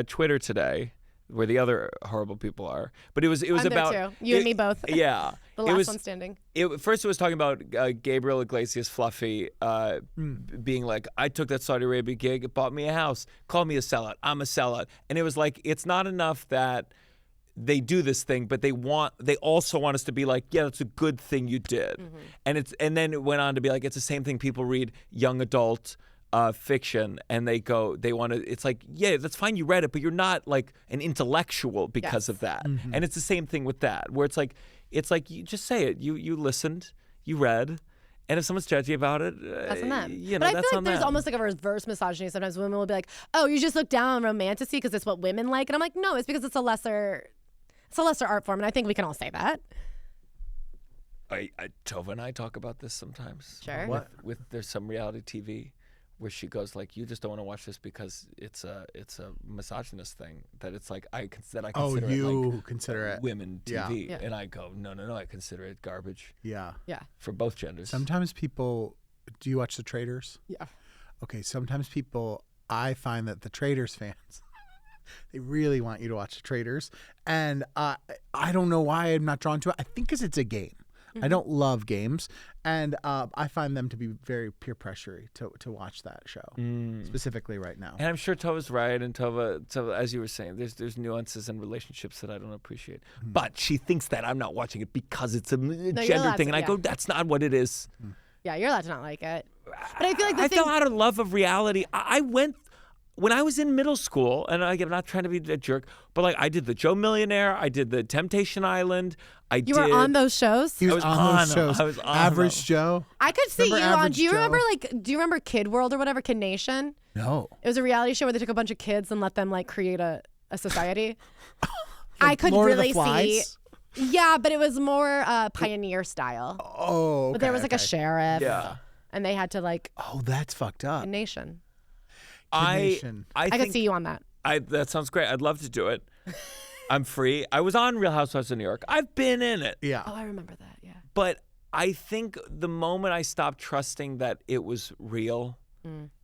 Twitter today where the other horrible people are, but it was I'm about there too. You and me both. Yeah, The last one standing. First, it was talking about Gabriel Iglesias Fluffy being like, I took that Saudi Arabia gig, it bought me a house, called me a sellout, I'm a sellout, and it was like, it's not enough that they do this thing, but they also want us to be like, yeah, that's a good thing you did, and then it went on to be like, it's the same thing people read young adult fiction, and they want to, it's like, yeah, that's fine, you read it, but you're not like an intellectual because of that. And it's the same thing with that, where it's like you just say it, you listened, you read, And if someone's judgy about it, That's on them. you know, but I feel that's like on there's them. almost like a reverse misogyny. Sometimes women will be like, "Oh, you just look down on romantasy because it's what women like," and I'm like, "No, it's because it's a lesser art form," and I think we can all say that. Tovah and I talk about this sometimes. Sure. With there's some reality TV where she goes like, "You just don't want to watch this because it's a misogynist thing." That it's like I consider it like consider it women TV, Yeah. and I go, no, I consider it garbage. Yeah. For both genders. Sometimes people. Do you watch The Traitors? Yeah. Okay. Sometimes people. I find that the Traitors fans. They really want you to watch The Traitors, and I don't know why I'm not drawn to it. I think because it's a game. I don't love games, and I find them to be very peer pressure to watch that show specifically right now. And I'm sure Tovah's right, and Tovah, as you were saying, there's nuances in relationships that I don't appreciate. But she thinks that I'm not watching it because it's a gender thing, and I go, that's not what it is. Yeah, you're allowed to not like it. But I feel like I fell out of love of reality. I went when I was in middle school, and I'm not trying to be a jerk, but like I did the Joe Millionaire, I did the Temptation Island. You were on those shows? He was on those shows. I was on Average them. Joe. I could see Remember you on. Average Do you remember Joe? do you remember Kid World or whatever, Kid Nation? No. It was a reality show where they took a bunch of kids and let them like create a society. I could Lord of the really see. Flies? Yeah, but it was more pioneer style. Oh, okay, But there was like a okay. sheriff. Yeah. And they had to like Oh, that's fucked up. a nation. I Nation. I think could see you on that. that sounds great. I'd love to do it. I'm free. I was on Real Housewives of New York. I've been in it. Yeah. Oh, I remember that. Yeah. But I think the moment I stopped trusting that it was real,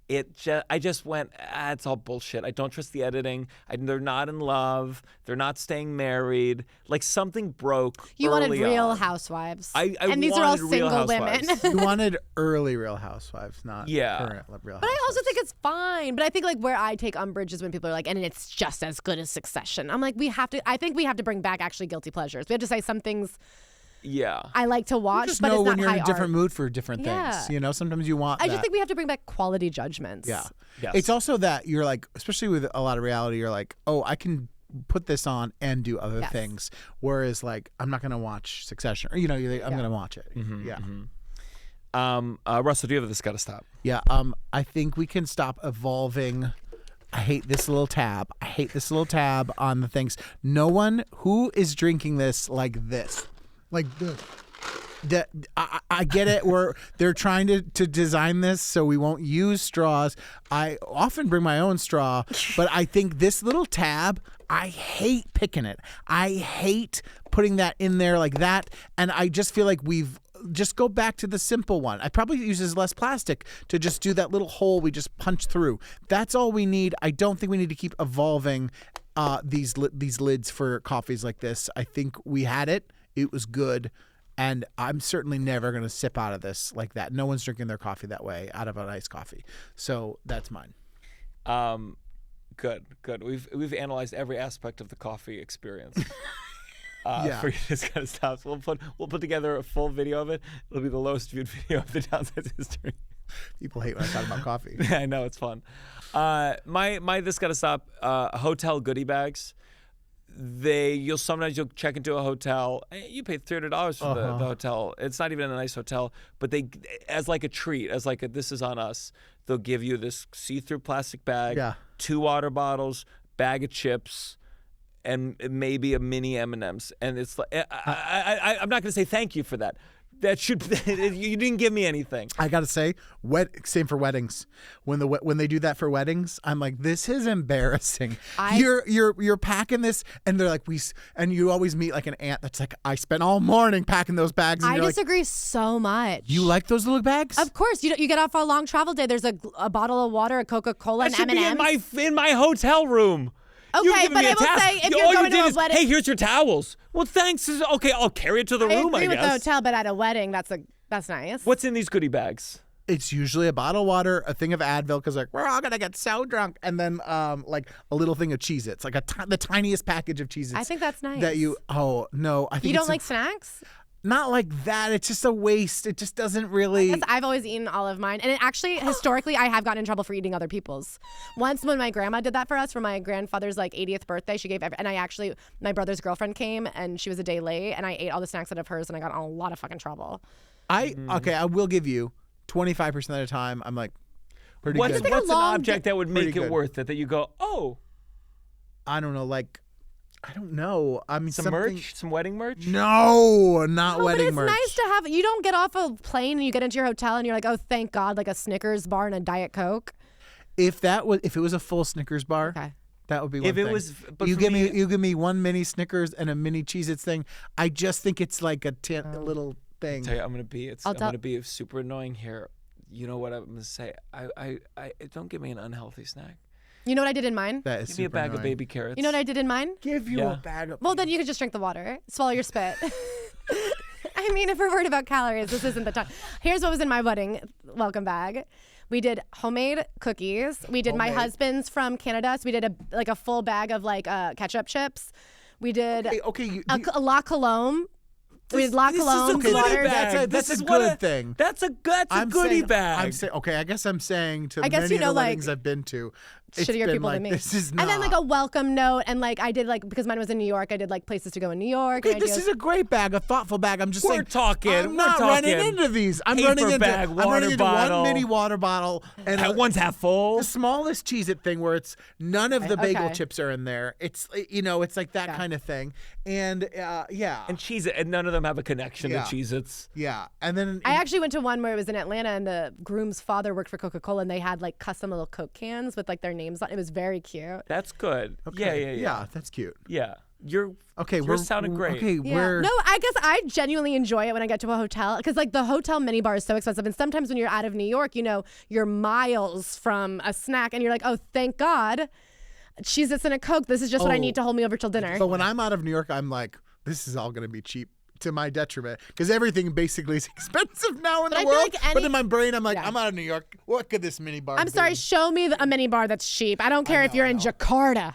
I just went, it's all bullshit. I don't trust the editing. They're not in love. They're not staying married. Like something broke. You wanted early Real on. Housewives. I and these are all wanted Real single women. Housewives. You wanted early Real Housewives, not Yeah. current Real Housewives. But I also think it's fine. But I think like where I take umbrage is when people are like, and it's just as good as Succession. I'm like, I think we have to bring back actually guilty pleasures. We have to say some things Yeah. I like to watch, You just but know it's when not you're high in a different art. mood for different Yeah. things. You know, sometimes you want I that. just think we have to bring back quality judgments. Yeah. Yes. It's also that you're like, especially with a lot of reality, you're like, oh, I can put this on and do other Yes. things. Whereas like, I'm not going to watch Succession. Or, you know, you're like, I'm going to watch it. Yeah. Russell, do you have this got to stop? Yeah. I think we can stop evolving. I hate this little tab. I hate this little tab on the things. No one who is drinking this like this. Like this. I get it. They're trying to design this so we won't use straws. I often bring my own straw, but I think this little tab, I hate picking it. I hate putting that in there like that. And I just feel like just go back to the simple one. I probably uses less plastic to just do that little hole we just punch through. That's all we need. I don't think we need to keep evolving these lids for coffees like this. I think we had it. It was good. And I'm certainly never going to sip out of this like that. No one's drinking their coffee that way, out of an iced coffee. So that's mine. Good. We've analyzed every aspect of the coffee experience. Yeah. For you just gotta stop. So we'll put together a full video of it. It'll be the lowest viewed video of the Downside's history. People hate when I talk about coffee. I know, it's fun. My this gotta stop. Hotel goodie bags. You'll check into a hotel. You pay $300 for the hotel. It's not even a nice hotel, but they, as like a treat, as like this is on us. They'll give you this see-through plastic bag, 2 water bottles, bag of chips, and maybe a mini M&Ms. And it's like I'm not gonna say thank you for that. That should you didn't give me anything. I gotta say, same for weddings. When they do that for weddings, I'm like, this is embarrassing. You're packing this, and they're like, and you always meet like an aunt that's like, I spent all morning packing those bags. And I you're disagree so much. You like those little bags? Of course, you get off for a long travel day. There's a bottle of water, a Coca-Cola, That and should M&Ms. be in my hotel room. Okay, You've given but me I a will task. say, if All you're you going to did a is, wedding, hey, here's your towels. Well, thanks. Okay, I'll carry it to the I room. agree I with the guess. hotel, but at a wedding, that's nice. What's in these goodie bags? It's usually a bottle of water, a thing of Advil, because like we're all gonna get so drunk, and then like a little thing of Cheez-Its, like the tiniest package of Cheez-Its. I think that's nice. That I think You don't it's like snacks? not like that. It's just a waste. It just doesn't really. I've always eaten all of mine. And it actually, historically, I have gotten in trouble for eating other people's. Once when my grandma did that for us for my grandfather's like 80th birthday, she gave my brother's girlfriend came and she was a day late and I ate all the snacks out of hers and I got in a lot of fucking trouble. Okay, I will give you 25% of the time. I'm like, pretty What's good. an object that would make Pretty it good. worth it? That you go, oh, I don't know. Like, I don't know. I mean, some merch, some wedding merch. No, not Oh, wedding but it's merch. nice to have. You don't get off a plane and you get into your hotel and you're like, oh, thank God, like a Snickers bar and a Diet Coke. If it was a full Snickers bar, Okay. that would be one If thing. it was, but you for give me, me you give me one mini Snickers and a mini Cheez-Its thing. I just think it's like a little thing. tell you, I'm gonna be super annoying here. You know what I'm gonna say? I don't give me an unhealthy snack. You know what I did in mine? That is Give me a super bag of annoying. baby carrots. You know what I did in mine? Give you Yeah. a bag of. Well, then you could just drink the water, swallow your spit. I mean, if we're worried about calories, this isn't the time. Here's what was in my wedding welcome bag. We did homemade cookies. We did my husband's from Canada, so we did a full bag of ketchup chips. We did Okay. a La Colombe. We did La This is a Colombe goodie water. bag. That's This a is what good thing. That's a goodie bag. I'm saying, okay, I guess I'm saying to I guess, many you know, of the like, weddings I've been to, it's Shittier been people like, than me. this is not. And then a welcome note, and I did because mine was in New York. I did places to go in New York. Okay, and this ideas. is a great bag, a thoughtful bag. I'm just We're saying. talking. I'm We're not talking running into these. I'm paper running into. bag, I'm water running into bottle. one mini water bottle and That one's half full. the smallest Cheez-It thing where it's none of the bagel Okay. chips are in there. It's it's like that kind of thing. And yeah. And Cheez-It, and none of them have a connection Yeah. to Cheez-Its. Yeah. And then I actually went to one where it was in Atlanta, and the groom's father worked for Coca-Cola, and they had custom little Coke cans with their names on. It was very cute. That's good. okay, Yeah. that's cute. Yeah. You're Okay, Yours sounded great. Okay, Yeah. we're No, I guess I genuinely enjoy it when I get to a hotel because the hotel minibar is so expensive, and sometimes when you're out of New York, you're miles from a snack, and you're like, oh, thank God, Cheez-Its and a Coke. This is just what I need to hold me over till dinner. But when I'm out of New York, I'm like, this is all going to be cheap to my detriment because everything basically is expensive now in But I the feel world. like But in my brain, I'm like, Yeah. I'm out of New York. What could this mini bar I'm be? sorry, show me a mini bar that's cheap. I don't care if you're in Jakarta.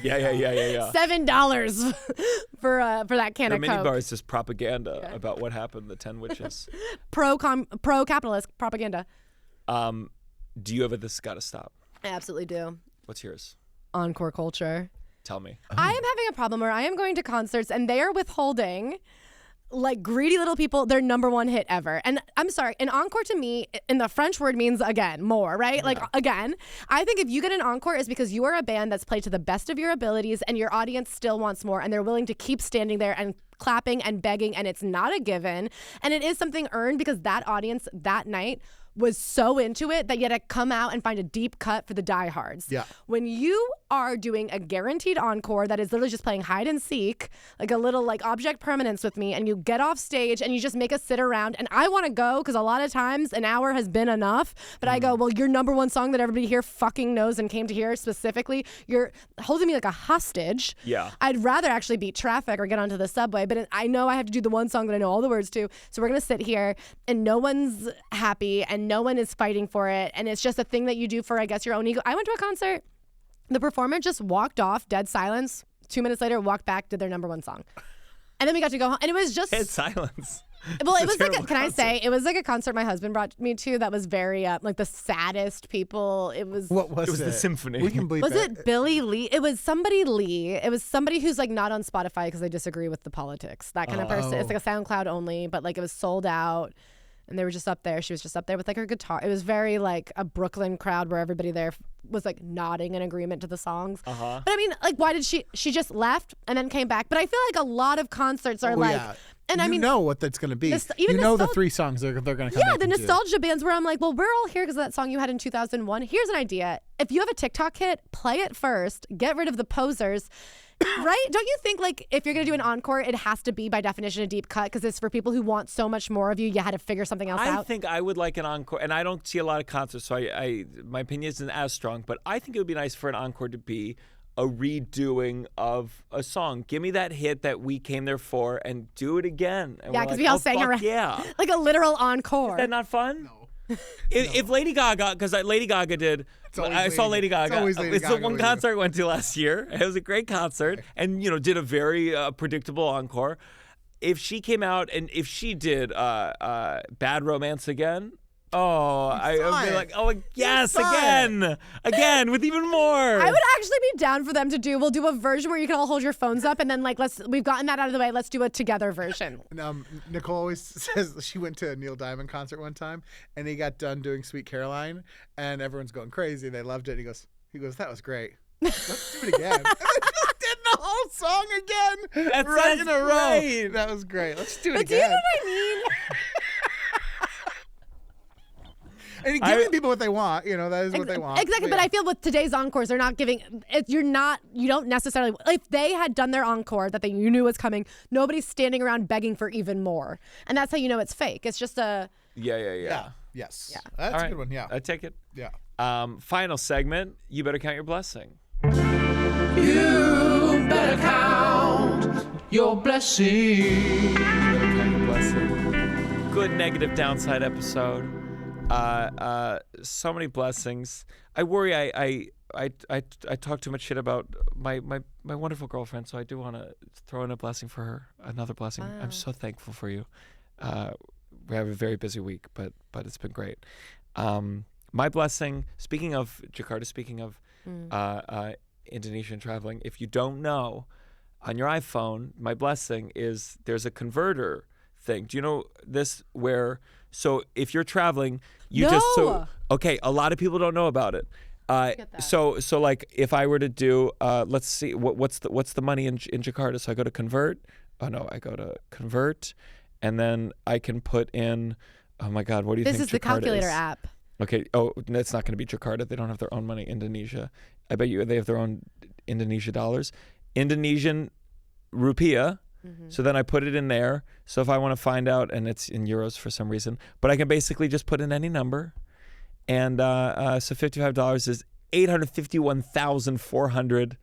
Yeah. $7 for that can The of mini Coke. bar is just propaganda about what happened, the 10 witches. Pro-capitalist propaganda. Do you have a this gotta stop? I absolutely do. What's yours? Encore culture. Tell me. I am having a problem where I am going to concerts and they are withholding greedy little people their number one hit ever. And I'm sorry, an encore to me in the French word means again, more, right? Again. I think if you get an encore is because you are a band that's played to the best of your abilities and your audience still wants more and they're willing to keep standing there and clapping and begging, and it's not a given. And it is something earned because that audience that night was so into it that you had to come out and find a deep cut for the diehards. Yeah. When you are doing a guaranteed encore that is literally just playing hide and seek, like a little object permanence with me, and you get off stage and you just make us sit around, and I want to go because a lot of times an hour has been enough, but I go, well, your number one song that everybody here fucking knows and came to hear specifically, you're holding me like a hostage. Yeah. I'd rather actually beat traffic or get onto the subway, but I know I have to do the one song that I know all the words to, so we're going to sit here and no one's happy and no one is fighting for it, and it's just a thing that you do for, I guess, your own ego. I went to a concert. The performer just walked off, dead silence. 2 minutes later, walked back, did their number one song. And then we got to go home. And it was just... Dead silence. Well, it was Can I say, it was like a concert my husband brought me to that was very, the saddest people. It was... What was it? It was the symphony. We can believe Was it Billy Lee? It was somebody Lee. It was somebody who's not on Spotify because they disagree with the politics. That kind of person. It's like a SoundCloud only, but it was sold out. And they were just up there. She was just up there with her guitar. It was very a Brooklyn crowd where everybody there was nodding in agreement to the songs. Uh-huh. But I mean, why did she just left and then came back? But I feel like a lot of concerts are yeah. and you I mean, know what that's going to be. even you know the nostal- 3 songs they're going to come yeah, back the and do. nostalgia bands where I'm like, well, we're all here because of that song you had in 2001. Here's an idea. If you have a TikTok hit, play it first. Get rid of the posers. Right? Don't you think if you're going to do an encore, it has to be by definition a deep cut because it's for people who want so much more of you. You had to figure something else out. I think I would like an encore, and I don't see a lot of concerts, so my opinion isn't as strong, but I think it would be nice for an encore to be a redoing of a song. Give me that hit that we came there for and do it again. And Yeah, we're because like, we all oh, sang fuck around. yeah. Like a literal encore. Is that not fun? No. If Lady Gaga, because Lady Gaga did, I saw Lady Gaga. It's the one concert I went to last year. It was a great concert, and did a very predictable encore. If she came out and if she did Bad Romance again, Oh, I would be like, oh, yes, saw again, with even more. I would actually be down for them to do. We'll do a version where you can all hold your phones up, and then like we've gotten that out of the way. Let's do a together version. And, Nicole always says she went to a Neil Diamond concert one time, and he got done doing Sweet Caroline, and everyone's going crazy. They loved it. He goes, that was great. Let's do it again. And they just did the whole song again. That right sounds in a row. great. That was great. Let's do it But again. do you know what I mean? And giving people what they want, that is what they want. Exactly, but I feel with today's encores, they're not giving. You don't necessarily. If they had done their encore that you knew was coming, nobody's standing around begging for even more, and that's how you know it's fake. It's just a. Yeah. Yes. Yeah. That's All a right. good one. Yeah. I take it. Yeah. Final segment. You better count your blessing. You better count your blessings. Good negative downside episode. So many blessings. I worry I talk too much shit about my wonderful girlfriend, so I do want to throw in a blessing for her. Another blessing. Wow. I'm so thankful for you. We have a very busy week, but it's been great. My blessing, speaking of Jakarta, speaking of Indonesian traveling, if you don't know, on your iPhone, my blessing is there's a converter thing. Do you know this where, so if you're traveling, you okay, a lot of people don't know about it. So like if I were to do, let's see, what's the money in Jakarta? So I go to convert. Oh no, I go to convert, and then I can put in, oh my God, what do you think Jakarta is? This is the calculator app. Okay. Oh, it's not going to be Jakarta. They don't have their own money. Indonesia. I bet you they have their own Indonesia dollars. Indonesian rupiah. Mm-hmm. So then I put it in there. So if I want to find out, and it's in euros for some reason, but I can basically just put in any number. And so $55 is 851,400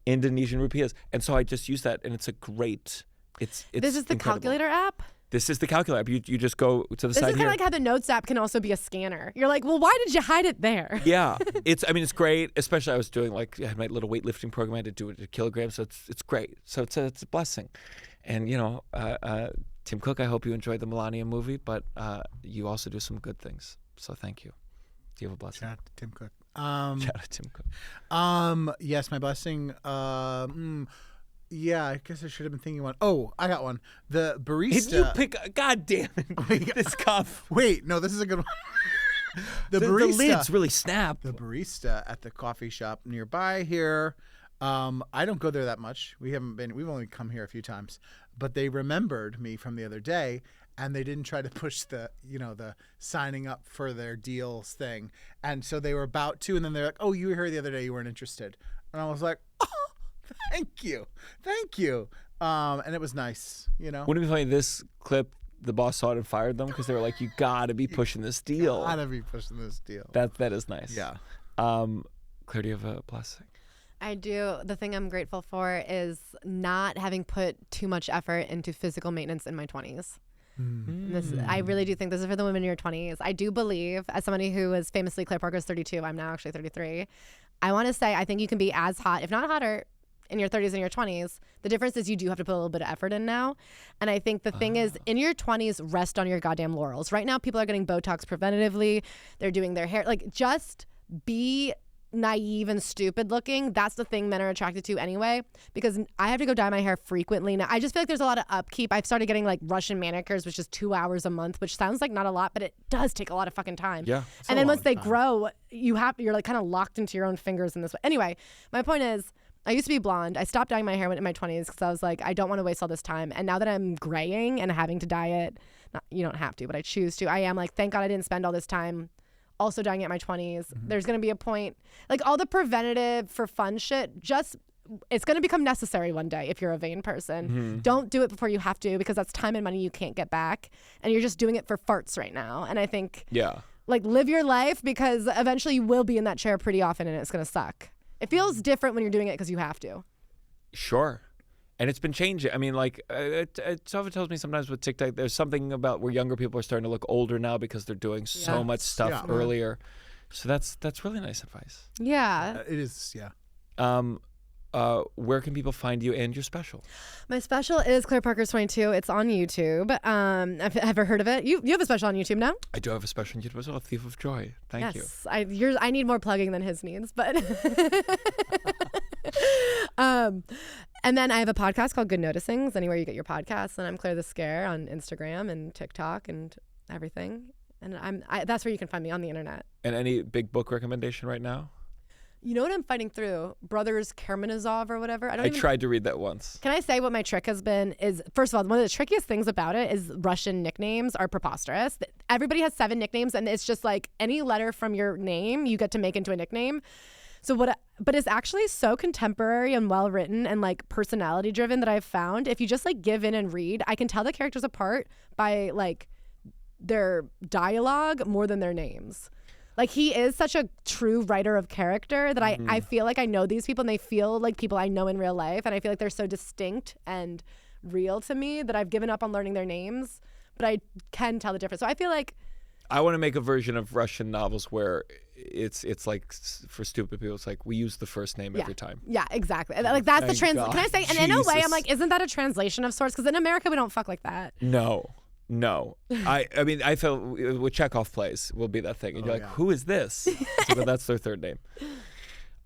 Indonesian rupiahs. And so I just use that, and it's a great, it's This is the incredible. calculator app? This is the calculator app. You just go to the This side is kind here. of like how the Notes app can also be a scanner. You're like, well, why did you hide it there? Yeah, it's great. Especially I was doing I had my little weightlifting program. I had to do it at kilograms, so it's great. So it's a blessing. And Tim Cook, I hope you enjoyed the Melania movie, but you also do some good things. So thank you. Do you have a blessing? Shout out to Tim Cook. Shout out to Tim Cook. Yes, my blessing. Yeah, I guess I should have been thinking one. Oh, I got one. The barista. Did you pick? God damn it! This cup. Wait, no, this is a good one. The The lids really snap. The barista at the coffee shop nearby here. I don't go there that much. We've only come here a few times, but they remembered me from the other day, and they didn't try to push the signing up for their deals thing. And so they were about to, and then they're like, "Oh, you were here the other day. You weren't interested." And I was like, "Oh, thank you." And it was nice, Wouldn't it be funny? This clip, the boss saw it and fired them because they were like, "You gotta be pushing this deal." Gotta be pushing this deal. That is nice. Yeah. Claire, do you have a blessing? I do. The thing I'm grateful for is not having put too much effort into physical maintenance in my 20s. I really do think this is for the women in your 20s. I do believe, as somebody who was famously, Claire Parker's 32, I'm now actually 33. I want to say I think you can be as hot, if not hotter, in your 30s and your 20s. The difference is you do have to put a little bit of effort in now. And I think the thing is, in your 20s, rest on your goddamn laurels. Right now, people are getting Botox preventatively. They're doing their hair. Like, just be naive and stupid looking. That's the thing men are attracted to anyway, because I have to go dye my hair frequently now. I just feel like there's a lot of upkeep. I've started getting like Russian manicures, which is 2 hours a month, which sounds like not a lot, but it does take a lot of fucking time. Yeah. And then once they grow, you're like kind of locked into your own fingers in this way. Anyway, my point is, I used to be blonde. I stopped dyeing my hair in my 20s because I was like, I don't want to waste all this time. And now that I'm graying and having to dye it, you don't have to, but I choose to. I am like, thank God I didn't spend all this time also dyeing it in my 20s. There's going to be a point, like all the preventative for fun shit, it's going to become necessary one day if you're a vain person. Don't do it before you have to, because that's time and money you can't get back. And you're just doing it for farts right now. And I think, like, live your life, because eventually you will be in that chair pretty often and it's going to suck. It feels different when you're doing it because you have to. Sure. And it's been changing. I mean, like, Tovah tells me sometimes with TikTok, there's something about where younger people are starting to look older now because they're doing so much stuff earlier. So that's really nice advice. Yeah. It is, yeah. where can people find you and your special? My special is Claire Parker's 22. It's on YouTube. I've ever heard of it. You have a special on YouTube now? I do have a special on YouTube as well, Thief of Joy. Thank you. Yes, I need more plugging than his needs, but. And then I have a podcast called Good Noticings, anywhere you get your podcasts, and I'm Claire the Scare on Instagram and TikTok and everything. And that's where you can find me on the internet. And any big book recommendation right now? You know what I'm fighting through? Brothers Karamazov or whatever. I tried to read that once. Can I say what my trick has been is, first of all, one of the trickiest things about it is Russian nicknames are preposterous. Everybody has 7 nicknames, and it's just like any letter from your name you get to make into a nickname. But it's actually so contemporary and well written and like personality driven that I've found if you just like give in and read, I can tell the characters apart by like their dialogue more than their names. Like he is such a true writer of character that I feel like I know these people and they feel like people I know in real life, and I feel like they're so distinct and real to me that I've given up on learning their names, but I can tell the difference. So I feel like I want to make a version of Russian novels where it's like for stupid people, it's like we use the first name every time. Yeah, exactly. Like that's the translation. Can I say? And in a way, I'm like, isn't that a translation of sorts? Because in America, we don't fuck like that. No. I mean, I felt with Chekhov plays will be that thing. And you're like, who is this? But that's their third name.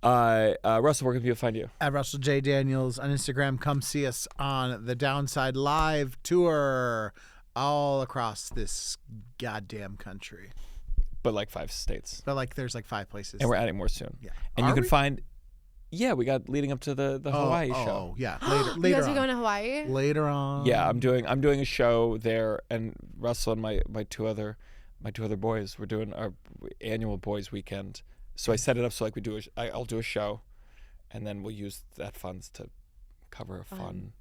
Russell, where can people find you? At Russell J. Daniels on Instagram. Come see us on the Downside Live tour all across this goddamn country. But like 5 states. But like there's like 5 places. And we're adding more soon. Yeah. And you can find... Yeah, we got leading up to the Hawaii show. Oh, yeah. Later you guys are on. going to Hawaii? Later on. Yeah, I'm doing a show there, and Russell and my two other boys, we're doing our annual boys weekend. So I set it up so like I'll do a show, and then we'll use that funds to cover a fun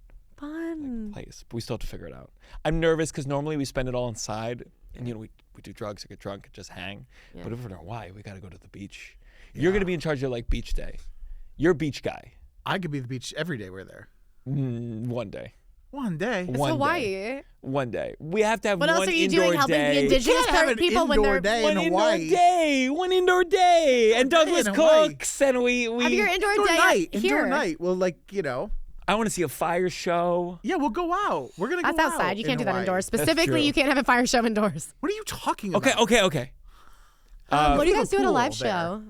like, place. But we still have to figure it out. I'm nervous because normally we spend it all inside, and we do drugs, get drunk, and just hang. Yeah. But if we're in Hawaii, we got to go to the beach. Yeah. You're gonna be in charge of like beach day. You're a beach guy. I could be the beach every day we're there. One day. One day. It's Hawaii. One day. We have to have what one else are you indoor doing helping day. the indigenous people when they're day in Hawaii. One indoor day. And Douglas cooks and we have your indoor day here. Indoor night. Well, like, I want to see a fire show. Yeah, we'll go out. We're going to go out. That's outside. You can't do that Hawaii. indoors. Specifically, you can't have a fire show indoors. What are you talking about? Okay. What do you guys do at a live show?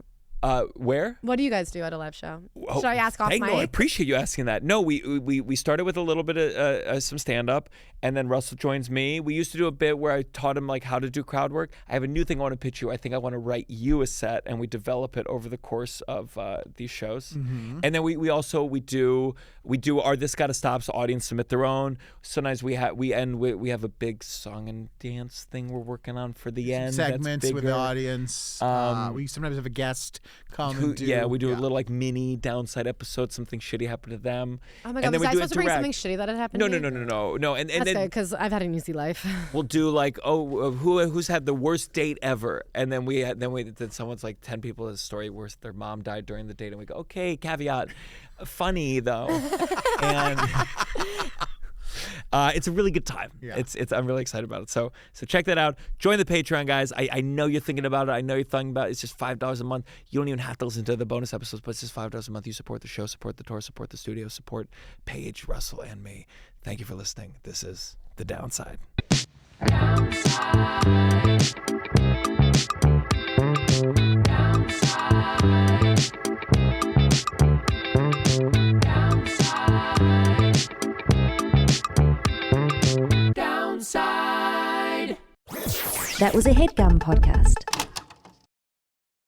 Where? What do you guys do at a live show? Should I ask off mic? No, I appreciate you asking that. No, we started with a little bit of some stand-up, and then Russell joins me. We used to do a bit where I taught him like how to do crowd work. I have a new thing I want to pitch you. I think I want to write you a set, and we develop it over the course of these shows. Mm-hmm. And then we do our This Gotta Stop's audience submit their own. Sometimes we have a big song and dance thing we're working on for the end. Segments with the audience. We sometimes have a guest come and do. Yeah, we do a little like mini Downside episode. Something shitty happened to them. Oh my God, was I supposed to bring something shitty that had happened to me? No. And that's then good because I've had an easy life. We'll do like, who's had the worst date ever? And then someone's like 10 people has a story where their mom died during the date, and we go, okay, caveat, funny though, and. It's a really good time. Yeah. I'm really excited about it. So check that out. Join the Patreon, guys. I know you're thinking about it. I know you're thinking about it. It's just $5 a month. You don't even have to listen to the bonus episodes, but it's just $5 a month. You support the show, support the tour, support the studio, support Paige, Russell, and me. Thank you for listening. This is The Downside. That was a Headgum podcast.